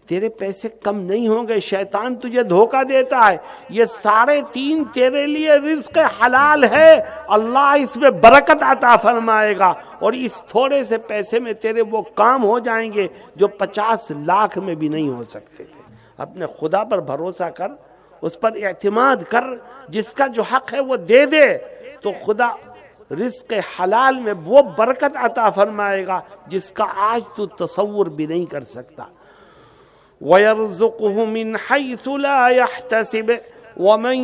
تیرے پیسے کم نہیں ہوں گے، شیطان تجھے دھوکہ دیتا ہے، یہ 3.5 تیرے لیے رزق حلال ہے، اللہ اس میں برکت عطا فرمائے گا، اور اس تھوڑے سے پیسے میں تیرے وہ کام ہو جائیں گے جو 50 لاکھ میں بھی نہیں ہو سکتے تھے۔ اپنے خدا پر بھروسہ کر، اس پر اعتماد کر، جس کا جو حق ہے وہ دے دے تو خدا رزق حلال میں وہ برکت عطا فرمائے گا جس کا آج تو تصور بھی نہیں کر سکتا۔ وَيَرْزُقُهُ مِنْ حَيْثُ لَا يَحْتَسِبُ وَمَنْ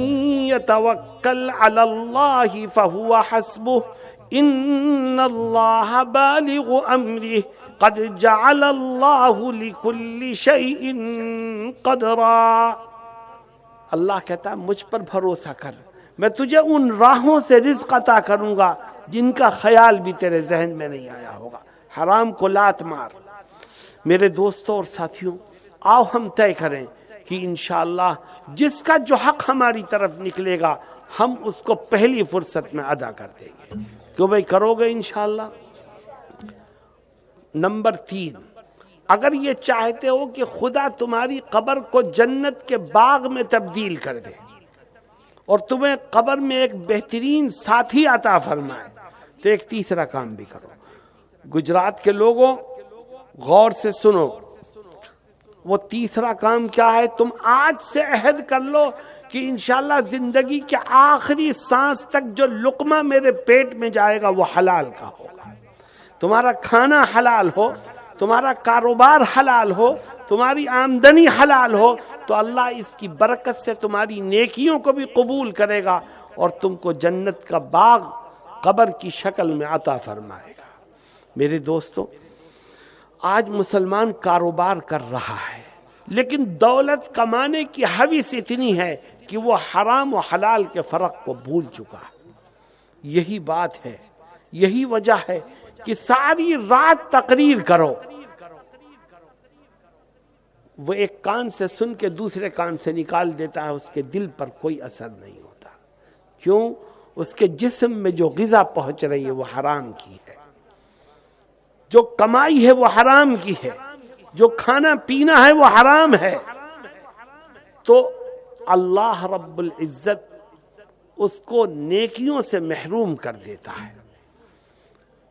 يَتَوَكَّلْ عَلَى اللَّهِ فَهُوَ حَسْبُهُ إِنَّ اللَّهَ بَالِغُ أَمْرِهِ قَدْ جَعَلَ اللَّهُ لِكُلِّ شَيْءٍ قَدْرًا۔ اللہ کہتا ہے مجھ پر بھروسہ کر، میں تجھے ان راہوں سے رزق عطا کروں گا جن کا خیال بھی تیرے ذہن میں نہیں آیا ہوگا۔ حرام کو لات مار۔ میرے دوستوں اور ساتھیوں، آؤ ہم طے کریں کہ انشاءاللہ جس کا جو حق ہماری طرف نکلے گا ہم اس کو پہلی فرصت میں ادا کر دیں گے۔ کیوں بھائی کرو گے انشاءاللہ؟ نمبر 3، اگر یہ چاہتے ہو کہ خدا تمہاری قبر کو جنت کے باغ میں تبدیل کر دے اور تمہیں قبر میں ایک بہترین ساتھی عطا فرمائے، تو ایک تیسرا کام بھی کرو۔ گجرات کے لوگوں غور سے سنو، وہ تیسرا کام کیا ہے؟ تم آج سے عہد کر لو کہ انشاءاللہ زندگی کے آخری سانس تک جو لقمہ میرے پیٹ میں جائے گا وہ حلال کا ہوگا۔ تمہارا کھانا حلال ہو، تمہارا کاروبار حلال ہو، تمہاری آمدنی حلال ہو، تو اللہ اس کی برکت سے تمہاری نیکیوں کو بھی قبول کرے گا اور تم کو جنت کا باغ قبر کی شکل میں عطا فرمائے گا۔ میرے دوستو، آج مسلمان کاروبار کر رہا ہے لیکن دولت کمانے کی ہوس اتنی ہے کہ وہ حرام و حلال کے فرق کو بھول چکا ہے۔ یہی بات ہے، یہی وجہ ہے کہ ساری رات تقریر کرو، وہ ایک کان سے سن کے دوسرے کان سے نکال دیتا ہے، اس کے دل پر کوئی اثر نہیں ہوتا۔ کیوں؟ اس کے جسم میں جو غذا پہنچ رہی ہے وہ حرام کی ہے، جو کمائی ہے وہ حرام کی ہے، جو کھانا پینا ہے وہ حرام ہے۔ تو اللہ رب العزت اس کو نیکیوں سے محروم کر دیتا ہے۔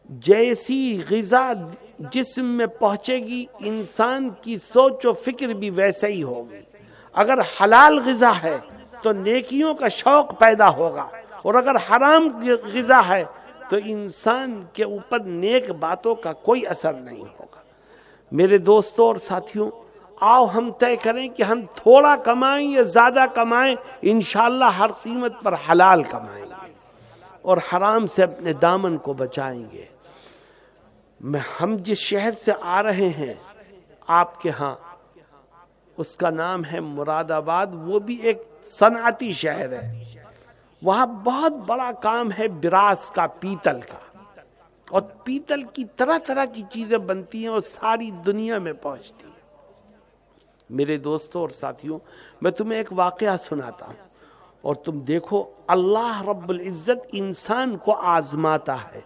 جیسی غذا جسم میں پہنچے گی انسان کی سوچ و فکر بھی ویسے ہی ہوگی۔ اگر حلال غذا ہے تو نیکیوں کا شوق پیدا ہوگا، اور اگر حرام غذا ہے تو انسان کے اوپر نیک باتوں کا کوئی اثر نہیں ہوگا۔ میرے دوستوں اور ساتھیوں، آؤ ہم طے کریں کہ ہم تھوڑا کمائیں یا زیادہ کمائیں، انشاءاللہ ہر قیمت پر حلال کمائیں گے اور حرام سے اپنے دامن کو بچائیں گے۔ ہم جس شہر سے آ رہے ہیں آپ کے ہاں، اس کا نام ہے مراد آباد، وہ بھی ایک صنعتی شہر ہے۔ وہاں بہت بڑا کام ہے براس کا، پیتل کا، اور پیتل کی طرح طرح کی چیزیں بنتی ہیں اور ساری دنیا میں پہنچتی ہیں۔ میرے دوستوں اور ساتھیوں، میں تمہیں ایک واقعہ سناتا ہوں اور تم دیکھو اللہ رب العزت انسان کو آزماتا ہے۔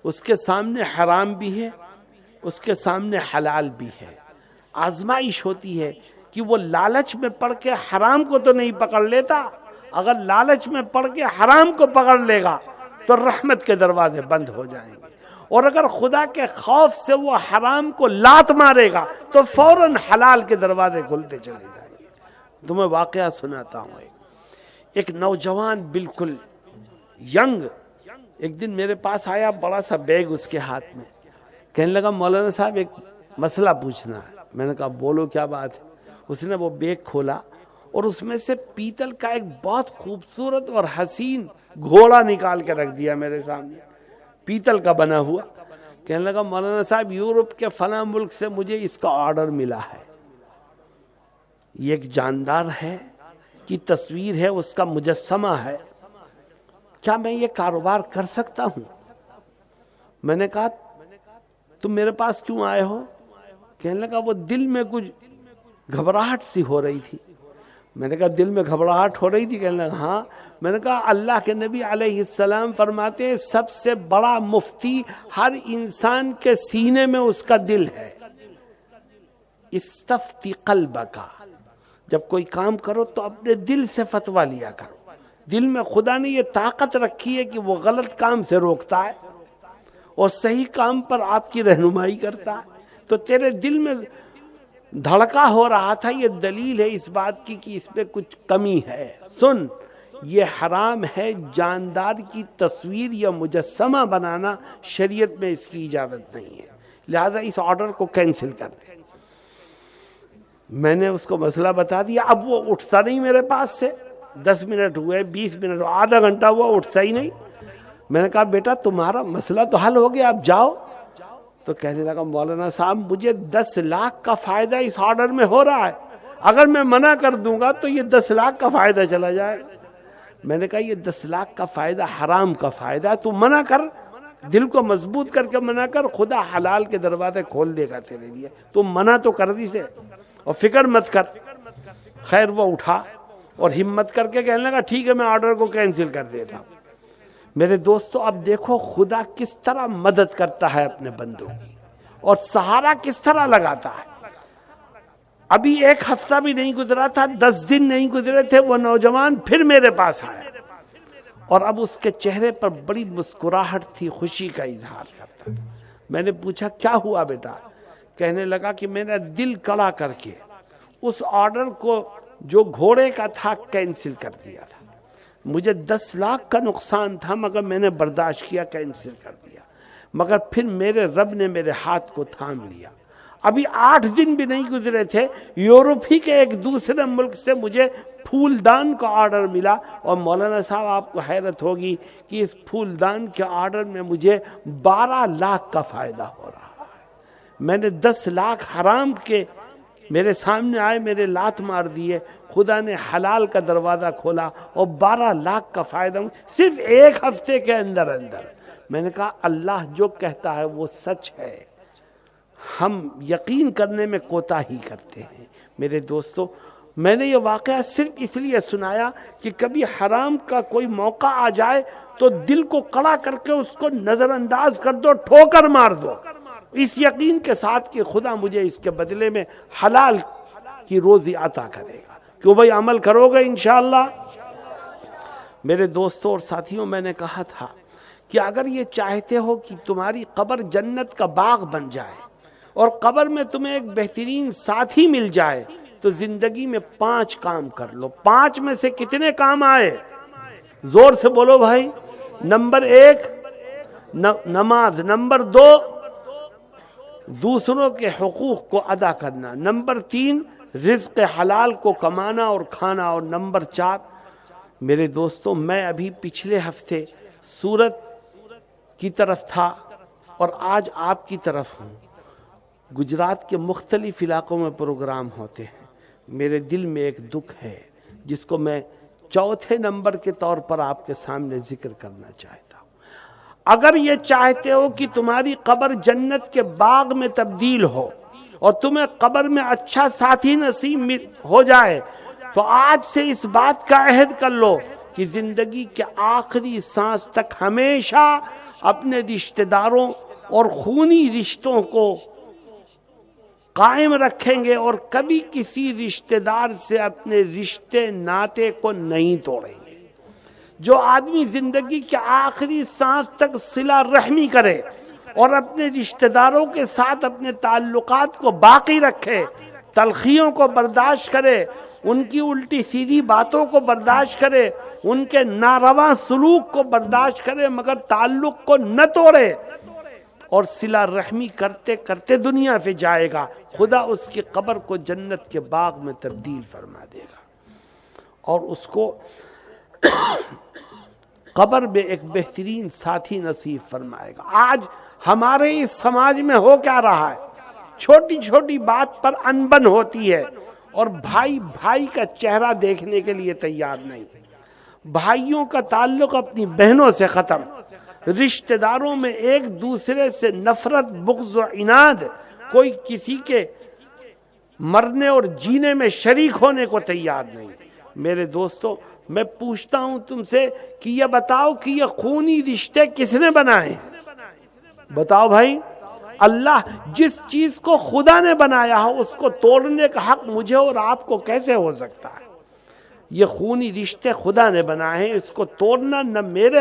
اس کے سامنے حرام بھی ہے، اس کے سامنے حلال بھی ہے۔ آزمائش ہوتی ہے کہ وہ لالچ میں پڑ کے حرام کو تو نہیں پکڑ لیتا، اگر لالچ میں پڑ کے حرام کو پکڑ لے گا تو رحمت کے دروازے بند ہو جائیں گے، اور اگر خدا کے خوف سے وہ حرام کو لات مارے گا تو فوراً حلال کے دروازے کھلتے چلے جائیں گے۔ تمہیں واقعہ سناتا ہوں۔ ایک نوجوان بالکل ینگ ایک دن میرے پاس آیا، بڑا سا بیگ اس کے ہاتھ میں، کہنے لگا مولانا صاحب ایک مسئلہ پوچھنا ہے۔ میں نے کہا بولو کیا بات ہے۔ اس نے وہ بیگ کھولا اور اس میں سے پیتل کا ایک بہت خوبصورت اور حسین گھوڑا نکال کے رکھ دیا میرے سامنے، پیتل کا بنا ہوا۔ کہنے لگا مولانا صاحب یورپ کے فلاں ملک سے مجھے اس کا آرڈر ملا ہے، یہ ایک جاندار ہے کی تصویر ہے، اس کا مجسمہ ہے، کیا میں یہ کاروبار کر سکتا ہوں؟ میں نے کہا تم میرے پاس کیوں آئے ہو؟ کہنے لگا وہ دل میں کچھ گھبراہٹ سی ہو رہی تھی۔ میں نے کہا دل میں گھبراہٹ ہو رہی تھی؟ کہنے لگا ہاں۔ میں نے کہا اللہ کے نبی علیہ السلام فرماتے ہیں سب سے بڑا مفتی ہر انسان کے سینے میں اس کا دل ہے۔ استفتی قلبک، جب کوئی کام کرو تو اپنے دل سے فتویٰ لیا کرو. دل میں خدا نے یہ طاقت رکھی ہے کہ وہ غلط کام سے روکتا ہے اور صحیح کام پر آپ کی رہنمائی کرتا ہے. تو تیرے دل میں دھڑکا ہو رہا تھا، یہ دلیل ہے اس بات کی کہ اس میں کچھ کمی ہے. سن، یہ حرام ہے جاندار کی تصویر یا مجسمہ بنانا، شریعت میں اس کی اجازت نہیں ہے، لہذا اس آرڈر کو کینسل کر دے. میں نے اس کو مسئلہ بتا دیا. اب وہ اٹھتا نہیں میرے پاس سے. 10 منٹ ہوئے، 20 منٹ ہوئے، آدھا گھنٹہ ہوا، اٹھتا ہی نہیں. میں نے کہا بیٹا تمہارا مسئلہ تو حل ہو گیا، اب جاؤ. تو کہنے لگا مولانا صاحب مجھے 10 لاکھ کا فائدہ اس آرڈر میں ہو رہا ہے، اگر میں منع کر دوں گا تو یہ 10 لاکھ کا فائدہ چلا جائے. میں نے کہا یہ 10 لاکھ کا فائدہ حرام کا فائدہ ہے، تو منع کر، دل کو مضبوط کر کے منع کر، خدا حلال کے دروازے کھول دے گا تیرے لیے. تو منع تو کر دی سے اور فکر مت کر. خیر وہ اٹھا اور ہمت کر کے کہنے لگا ٹھیک ہے میں آرڈر کو کینسل کر دیتا ہوں. میرے دوستو اب دیکھو خدا کس طرح مدد کرتا ہے اپنے بندوں کی اور سہارا کس طرح لگاتا ہے. ابھی 1 ہفتہ بھی نہیں گزرا تھا، 10 دن نہیں گزرے تھے، وہ نوجوان پھر میرے پاس آیا اور اب اس کے چہرے پر بڑی مسکراہٹ تھی، خوشی کا اظہار کرتا تھا. میں نے پوچھا کیا ہوا بیٹا؟ کہنے لگا کہ میرا دل کڑا کر کے اس آرڈر کو جو گھوڑے کا تھا کینسل کر دیا تھا. مجھے 10 لاکھ کا نقصان تھا مگر میں نے برداشت کیا، کینسل کر دیا. مگر پھر میرے رب نے میرے ہاتھ کو تھام لیا. ابھی 8 دن بھی نہیں گزرے تھے، یورپ ہی کے ایک دوسرے ملک سے مجھے پھول دان کا آرڈر ملا. اور مولانا صاحب آپ کو حیرت ہوگی کہ اس پھول دان کے آرڈر میں مجھے 12 لاکھ کا فائدہ ہو رہا ہے. میں نے 10 لاکھ حرام کے میرے سامنے آئے، میرے لات مار دیے، خدا نے حلال کا دروازہ کھولا اور 12 لاکھ کا فائدہ صرف 1 ہفتے کے اندر اندر. میں نے کہا اللہ جو کہتا ہے وہ سچ ہے، ہم یقین کرنے میں کوتاہی کرتے ہیں. میرے دوستو میں نے یہ واقعہ صرف اس لیے سنایا کہ کبھی حرام کا کوئی موقع آ جائے تو دل کو کڑا کر کے اس کو نظر انداز کر دو، ٹھوکر مار دو، اس یقین کے ساتھ کہ خدا مجھے اس کے بدلے میں حلال کی روزی عطا کرے گا. کیوں بھائی عمل کرو گے انشاءاللہ؟ میرے دوستوں اور ساتھیوں میں نے کہا تھا کہ اگر یہ چاہتے ہو کہ تمہاری قبر جنت کا باغ بن جائے اور قبر میں تمہیں ایک بہترین ساتھی مل جائے تو زندگی میں 5 کام کر لو. 5 میں سے کتنے کام آئے؟ زور سے بولو بھائی. نمبر 1 نماز، نمبر 2 دوسروں کے حقوق کو ادا کرنا، نمبر 3 رزق حلال کو کمانا اور کھانا، اور نمبر 4 میرے دوستوں میں ابھی پچھلے ہفتے سورت کی طرف تھا اور آج آپ کی طرف ہوں. گجرات کے مختلف علاقوں میں پروگرام ہوتے ہیں. میرے دل میں ایک دکھ ہے جس کو میں 4تھے نمبر کے طور پر آپ کے سامنے ذکر کرنا چاہتا ہوں. اگر یہ چاہتے ہو کہ تمہاری قبر جنت کے باغ میں تبدیل ہو اور تمہیں قبر میں اچھا ساتھی نصیب ہو جائے تو آج سے اس بات کا عہد کر لو کہ زندگی کے آخری سانس تک ہمیشہ اپنے رشتہ داروں اور خونی رشتوں کو قائم رکھیں گے اور کبھی کسی رشتہ دار سے اپنے رشتے ناطے کو نہیں توڑیں گے. جو آدمی زندگی کے آخری سانس تک صلہ رحمی کرے اور اپنے رشتہ داروں کے ساتھ اپنے تعلقات کو باقی رکھے، تلخیوں کو برداشت کرے، ان کی الٹی سیدھی باتوں کو برداشت کرے، ان کے ناروا سلوک کو برداشت کرے مگر تعلق کو نہ توڑے اور صلہ رحمی کرتے کرتے دنیا سے جائے گا، خدا اس کی قبر کو جنت کے باغ میں تبدیل فرما دے گا اور اس کو قبر میں ایک بہترین ساتھی نصیب فرمائے گا. آج ہمارے اس سماج میں ہو کیا رہا ہے؟ چھوٹی چھوٹی بات پر انبن ہوتی ہے اور بھائی بھائی کا چہرہ دیکھنے کے لیے تیار نہیں. بھائیوں کا تعلق اپنی بہنوں سے ختم، رشتہ داروں میں ایک دوسرے سے نفرت، بغض و عناد، کوئی کسی کے مرنے اور جینے میں شریک ہونے کو تیار نہیں. میرے دوستو میں پوچھتا ہوں تم سے کہ یہ بتاؤ کہ یہ خونی رشتے کس نے بنائے؟ بتاؤ بھائی. اللہ جس چیز کو خدا نے بنایا ہو اس کو توڑنے کا حق مجھے اور آپ کو کیسے ہو سکتا ہے؟ یہ خونی رشتے خدا نے بنائے ہیں، اس کو توڑنا نہ میرے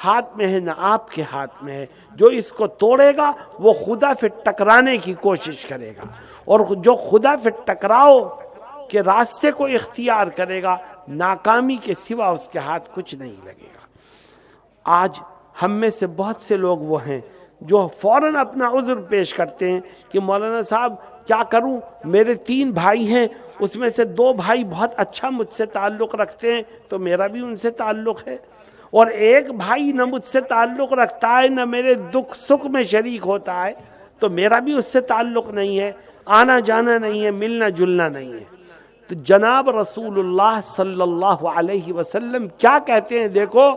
ہاتھ میں ہے نہ آپ کے ہاتھ میں ہے۔ جو اس کو توڑے گا وہ خدا سے ٹکرانے کی کوشش کرے گا، اور جو خدا سے ٹکراؤ کے راستے کو اختیار کرے گا ناکامی کے سوا اس کے ہاتھ کچھ نہیں لگے گا۔ آج ہم میں سے بہت سے لوگ وہ ہیں جو فوراً اپنا عذر پیش کرتے ہیں کہ مولانا صاحب کیا کروں، میرے 3 بھائی ہیں، اس میں سے 2 بھائی بہت اچھا مجھ سے تعلق رکھتے ہیں تو میرا بھی ان سے تعلق ہے، اور 1 بھائی نہ مجھ سے تعلق رکھتا ہے نہ میرے دکھ سکھ میں شریک ہوتا ہے تو میرا بھی اس سے تعلق نہیں ہے، آنا جانا نہیں ہے، ملنا جلنا نہیں ہے۔ تو جناب رسول اللہ صلی اللہ علیہ وسلم کیا کہتے ہیں دیکھو،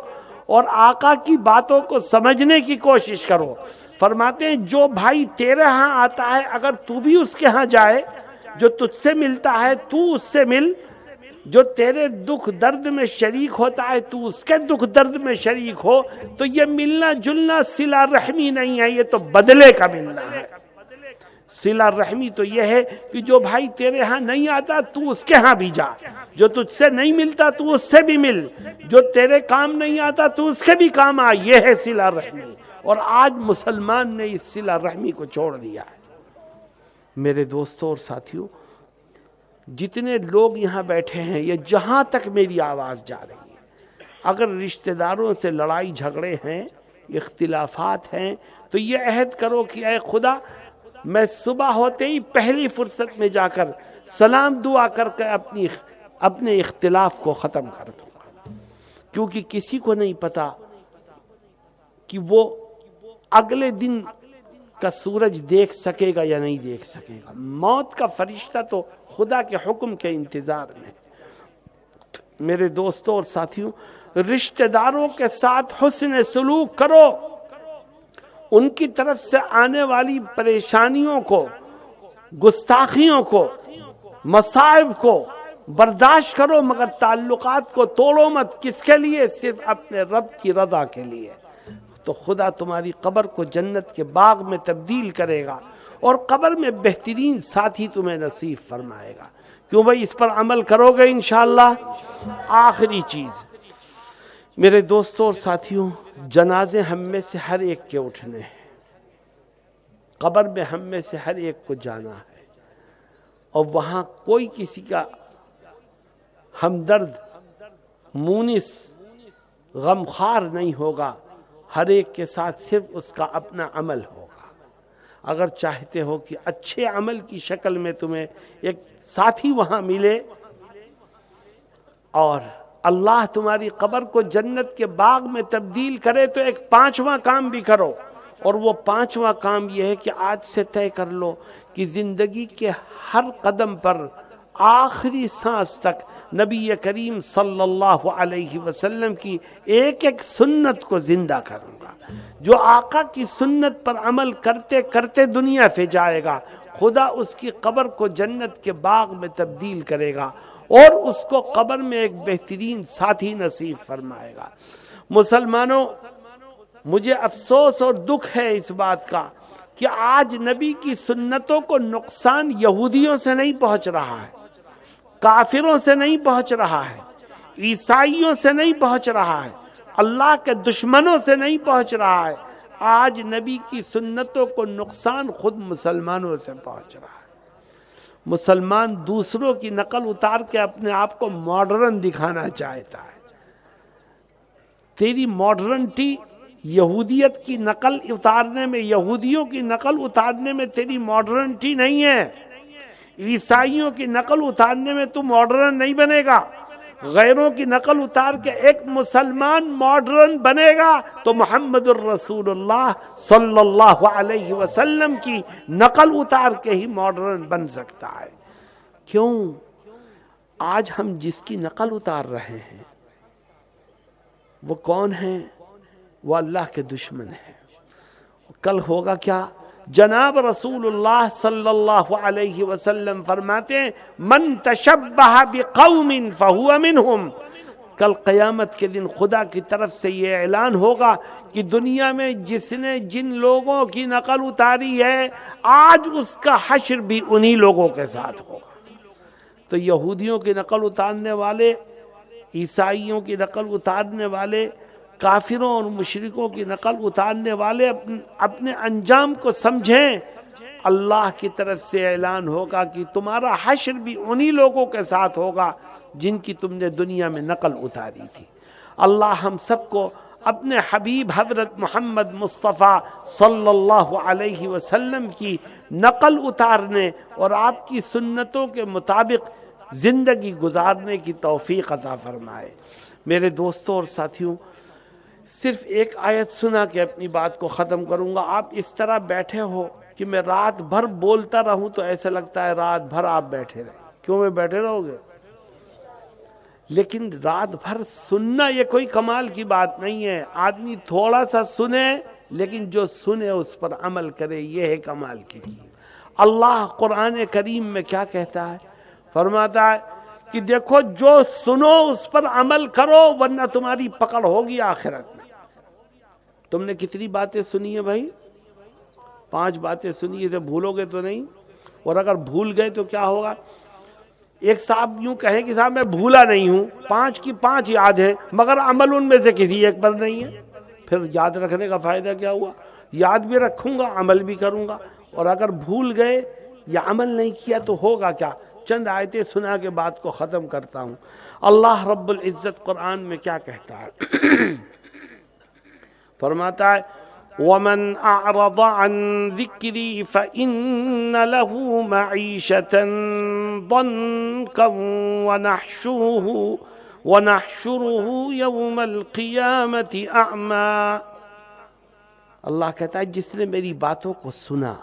اور آقا کی باتوں کو سمجھنے کی کوشش کرو۔ فرماتے ہیں جو بھائی تیرے ہاں آتا ہے اگر تو بھی اس کے ہاں جائے، جو تجھ سے ملتا ہے تو اس سے مل، جو تیرے دکھ درد میں شریک ہوتا ہے تو اس کے دکھ درد میں شریک ہو، تو یہ ملنا جلنا صلہ رحمی نہیں ہے، یہ تو بدلے کا ملنا ہے۔ صلہ رحمی تو یہ ہے کہ جو بھائی تیرے ہاں نہیں آتا تو اس کے ہاں بھی جا، جو تجھ سے نہیں ملتا تو اس سے بھی مل، جو تیرے کام نہیں آتا تو اس کے بھی کام آ، یہ ہے صلہ رحمی۔ اور آج مسلمان نے اس صلہ رحمی کو چھوڑ دیا ہے۔ میرے دوستوں اور ساتھیوں، جتنے لوگ یہاں بیٹھے ہیں، یہ جہاں تک میری آواز جا رہی ہے، اگر رشتہ داروں سے لڑائی جھگڑے ہیں، اختلافات ہیں، تو یہ عہد کرو کہ اے خدا میں صبح ہوتے ہی پہلی فرصت میں جا کر سلام دعا کر کے اپنے اختلاف کو ختم کر دوں گا، کیونکہ کسی کو نہیں پتا کہ وہ اگلے دن کا سورج دیکھ سکے گا یا نہیں دیکھ سکے گا۔ موت کا فرشتہ تو خدا کے حکم کے انتظار میں۔ میرے دوستوں اور ساتھیوں، رشتہ داروں کے ساتھ حسن سلوک کرو، ان کی طرف سے آنے والی پریشانیوں کو، گستاخیوں کو، مصائب کو برداشت کرو، مگر تعلقات کو توڑو مت۔ کس کے لیے؟ صرف اپنے رب کی رضا کے لیے۔ تو خدا تمہاری قبر کو جنت کے باغ میں تبدیل کرے گا، اور قبر میں بہترین ساتھی تمہیں نصیب فرمائے گا۔ کیوں بھائی؟ اس پر عمل کرو گے انشاءاللہ۔ آخری چیز میرے دوستوں اور ساتھیوں، جنازے ہم میں سے ہر ایک کے اٹھنے ہیں، قبر میں ہم میں سے ہر ایک کو جانا ہے، اور وہاں کوئی کسی کا ہمدرد، مونس، غمخوار نہیں ہوگا، ہر ایک کے ساتھ صرف اس کا اپنا عمل ہوگا۔ اگر چاہتے ہو کہ اچھے عمل کی شکل میں تمہیں ایک ساتھی وہاں ملے اور اللہ تمہاری قبر کو جنت کے باغ میں تبدیل کرے، تو ایک 5واں کام بھی کرو، اور وہ 5واں کام یہ ہے کہ آج سے طے کر لو کہ زندگی کے ہر قدم پر آخری سانس تک نبی کریم صلی اللہ علیہ وسلم کی ایک ایک سنت کو زندہ کروں گا۔ جو آقا کی سنت پر عمل کرتے کرتے دنیا سے جائے گا، خدا اس کی قبر کو جنت کے باغ میں تبدیل کرے گا، اور اس کو قبر میں ایک بہترین ساتھی نصیب فرمائے گا۔ مسلمانوں، مجھے افسوس اور دکھ ہے اس بات کا کہ آج نبی کی سنتوں کو نقصان یہودیوں سے نہیں پہنچ رہا ہے، کافروں سے نہیں پہنچ رہا ہے، عیسائیوں سے نہیں پہنچ رہا ہے، اللہ کے دشمنوں سے نہیں پہنچ رہا ہے۔ آج نبی کی سنتوں کو نقصان خود مسلمانوں سے پہنچ رہا ہے۔ مسلمان دوسروں کی نقل اتار کے اپنے آپ کو ماڈرن دکھانا چاہتا ہے۔ تیری ماڈرنٹی یہودیت کی نقل اتارنے میں، یہودیوں کی نقل اتارنے میں تیری ماڈرنٹی نہیں ہے، عیسائیوں کی نقل اتارنے میں تو ماڈرن نہیں بنے گا۔ غیروں کی نقل اتار کے ایک مسلمان ماڈرن بنے گا تو محمد الرسول اللہ صلی اللہ علیہ وسلم کی نقل اتار کے ہی ماڈرن بن سکتا ہے۔ کیوں؟ آج ہم جس کی نقل اتار رہے ہیں وہ کون ہیں؟ وہ اللہ کے دشمن ہیں۔ کل ہوگا کیا؟ جناب رسول اللہ صلی اللہ علیہ وسلم فرماتے ہیں من تشبہ بقوم فہو منہم، کل قیامت کے دن خدا کی طرف سے یہ اعلان ہوگا کہ دنیا میں جس نے جن لوگوں کی نقل اتاری ہے آج اس کا حشر بھی انہی لوگوں کے ساتھ ہوگا۔ تو یہودیوں کی نقل اتارنے والے، عیسائیوں کی نقل اتارنے والے، کافروں اور مشرکوں کی نقل اتارنے والے اپنے انجام کو سمجھیں۔ اللہ کی طرف سے اعلان ہوگا کہ تمہارا حشر بھی انہی لوگوں کے ساتھ ہوگا جن کی تم نے دنیا میں نقل اتاری تھی۔ اللہ ہم سب کو اپنے حبیب حضرت محمد مصطفیٰ صلی اللہ علیہ وسلم کی نقل اتارنے اور آپ کی سنتوں کے مطابق زندگی گزارنے کی توفیق عطا فرمائے۔ میرے دوستوں اور ساتھیوں، صرف ایک آیت سنا کے اپنی بات کو ختم کروں گا۔ آپ اس طرح بیٹھے ہو کہ میں رات بھر بولتا رہوں تو ایسا لگتا ہے رات بھر آپ بیٹھے رہے۔ کیوں میں بیٹھے رہو گے؟ لیکن رات بھر سننا یہ کوئی کمال کی بات نہیں ہے۔ آدمی تھوڑا سا سنے لیکن جو سنے اس پر عمل کرے، یہ ہے کمال کی چیز۔ اللہ قرآن کریم میں کیا کہتا ہے؟ فرماتا ہے کہ دیکھو جو سنو اس پر عمل کرو ورنہ تمہاری پکڑ ہوگی آخرت میں۔ تم نے کتنی باتیں سنی ہیں بھائی؟ 5 باتیں سنی ہے، بھولو گے تو نہیں، اور اگر بھول گئے تو کیا ہوگا؟ ایک صاحب یوں کہیں کہ صاحب میں بھولا نہیں ہوں، 5 کی 5 یاد ہیں مگر عمل ان میں سے کسی ایک پر نہیں ہے، پھر یاد رکھنے کا فائدہ کیا ہوا؟ یاد بھی رکھوں گا، عمل بھی کروں گا، اور اگر بھول گئے یا عمل نہیں کیا تو ہوگا کیا؟ چند آیتیں سنا کے بات کو ختم کرتا ہوں۔ اللہ رب العزت قرآن میں کیا کہتا ہے؟ فرماتا ہے وَمَنْ أَعْرَضَ عَنْ ذِكْرِي فَإِنَّ لَهُ مَعِيشَةً ضَنْكًا وَنَحْشُرُهُ يَوْمَ الْقِيَامَةِ أَعْمَى۔ اللہ کہتا ہے جس نے میری باتوں کو سنا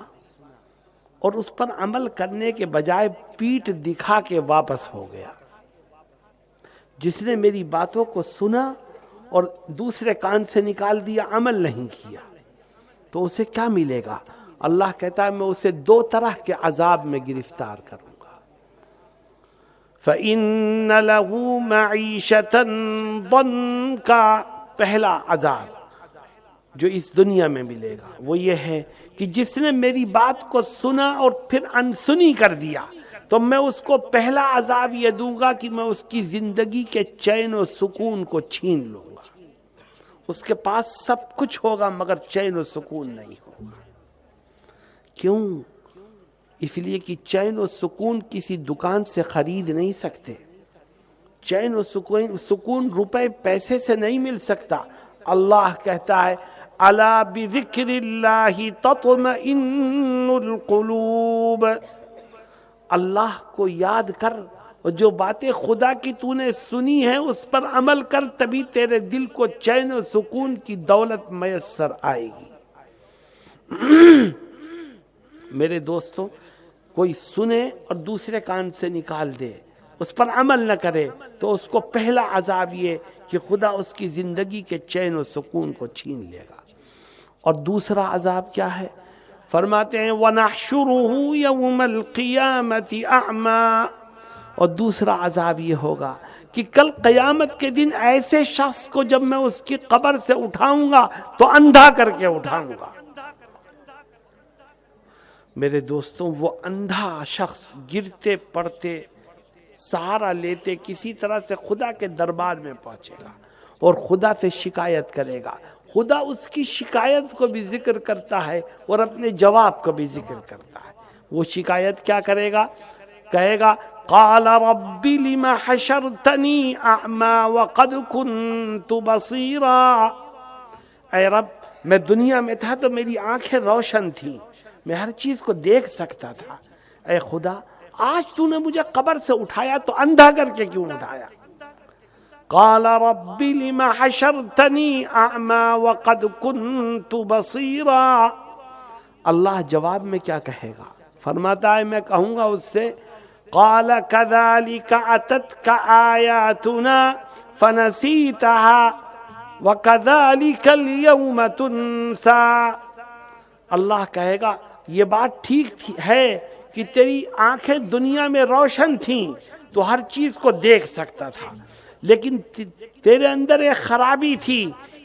اور اس پر عمل کرنے کے بجائے پیٹھ دکھا کے واپس ہو گیا، جس نے میری باتوں کو سنا اور دوسرے کان سے نکال دیا، عمل نہیں کیا، تو اسے کیا ملے گا؟ اللہ کہتا ہے میں اسے 2 طرح کے عذاب میں گرفتار کروں گا۔ فَإِنَّ لَهُ مَعِيشَةً ضَنْكًا، پہلا عذاب جو اس دنیا میں ملے گا وہ یہ ہے کہ جس نے میری بات کو سنا اور پھر انسنی کر دیا تو میں اس کو پہلا عذاب یہ دوں گا کہ میں اس کی زندگی کے چین و سکون کو چھین لوں گا۔ اس کے پاس سب کچھ ہوگا مگر چین و سکون نہیں ہوگا۔ کیوں؟ اس لیے کہ چین و سکون کسی دکان سے خرید نہیں سکتے، چین و سکون روپے پیسے سے نہیں مل سکتا۔ اللہ کہتا ہے الا بذکر اللہ تطمئن القلوب، اللہ کو یاد کر اور جو باتیں خدا کی تو نے سنی ہیں اس پر عمل کر، تبھی تیرے دل کو چین و سکون کی دولت میسر آئے گی۔ میرے دوستوں، کوئی سنے اور دوسرے کان سے نکال دے، اس پر عمل نہ کرے تو اس کو پہلا عذاب یہ کہ خدا اس کی زندگی کے چین و سکون کو چھین لے گا۔ اور دوسرا عذاب کیا ہے؟ فرماتے ہیں وَنَحْشُرُهُ يَوْمَ الْقِيَامَةِ أَعْمَى، اور دوسرا عذاب یہ ہوگا کہ کل قیامت کے دن ایسے شخص کو جب میں اس کی قبر سے اٹھاؤں گا تو اندھا کر کے اٹھاؤں گا۔ میرے دوستوں، وہ اندھا شخص گرتے پڑتے سہارا لیتے کسی طرح سے خدا کے دربار میں پہنچے گا اور خدا سے شکایت کرے گا۔ خدا اس کی شکایت کو بھی ذکر کرتا ہے اور اپنے جواب کو بھی ذکر کرتا ہے۔ وہ شکایت کیا کرے گا؟ کہے گا قال رب لم حشرتنی اعمی وقد كنت بصیرا، اے رب میں دنیا میں تھا تو میری آنکھیں روشن تھیں، میں ہر چیز کو دیکھ سکتا تھا، اے خدا آج تو نے مجھے قبر سے اٹھایا تو اندھا کر کے کیوں اٹھایا؟ قال رب لم حشرتنی اعمی وقد كنت بصیرا، اللہ جواب میں کیا کہے گا؟ فرماتا ہے میں کہوں گا اس سے قال كذلك اتتك آیاتنا فنسیتها وكذلك اليوم تنسى، اللہ کہے گا یہ بات ٹھیک ہے کہ تیری آنکھیں دنیا میں روشن تھیں تو ہر چیز کو دیکھ سکتا تھا، لیکن تیرے اندر ایک خرابی تھی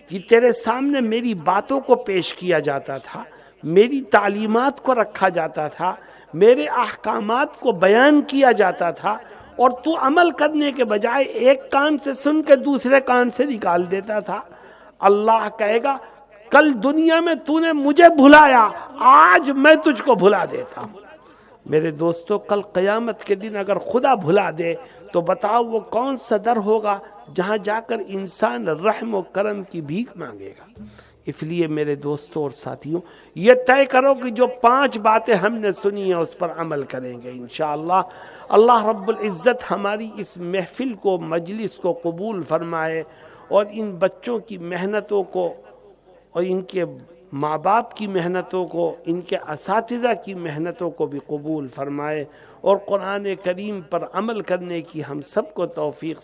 کہ تیرے سامنے میری باتوں کو پیش کیا جاتا تھا، میری تعلیمات کو رکھا جاتا تھا، میرے احکامات کو بیان کیا جاتا تھا، اور تو عمل کرنے کے بجائے ایک کان سے سن کے دوسرے کان سے نکال دیتا تھا۔ اللہ کہے گا کل دنیا میں تو نے مجھے بھلایا، آج میں تجھ کو بھلا دیتا ہوں۔ میرے دوستو، کل قیامت کے دن اگر خدا بھلا دے تو بتاؤ وہ کون سا در ہوگا جہاں جا کر انسان رحم و کرم کی بھیک مانگے گا۔ اس لیے میرے دوستوں اور ساتھیوں، یہ طے کرو کہ جو 5 باتیں ہم نے سنی ہیں اس پر عمل کریں گے انشاءاللہ۔ اللہ رب العزت ہماری اس محفل کو، مجلس کو قبول فرمائے، اور ان بچوں کی محنتوں کو، اور ان کے ماں باپ کی محنتوں کو، ان کے اساتذہ کی محنتوں کو بھی قبول فرمائے، اور قرآن کریم پر عمل کرنے کی ہم سب کو توفیق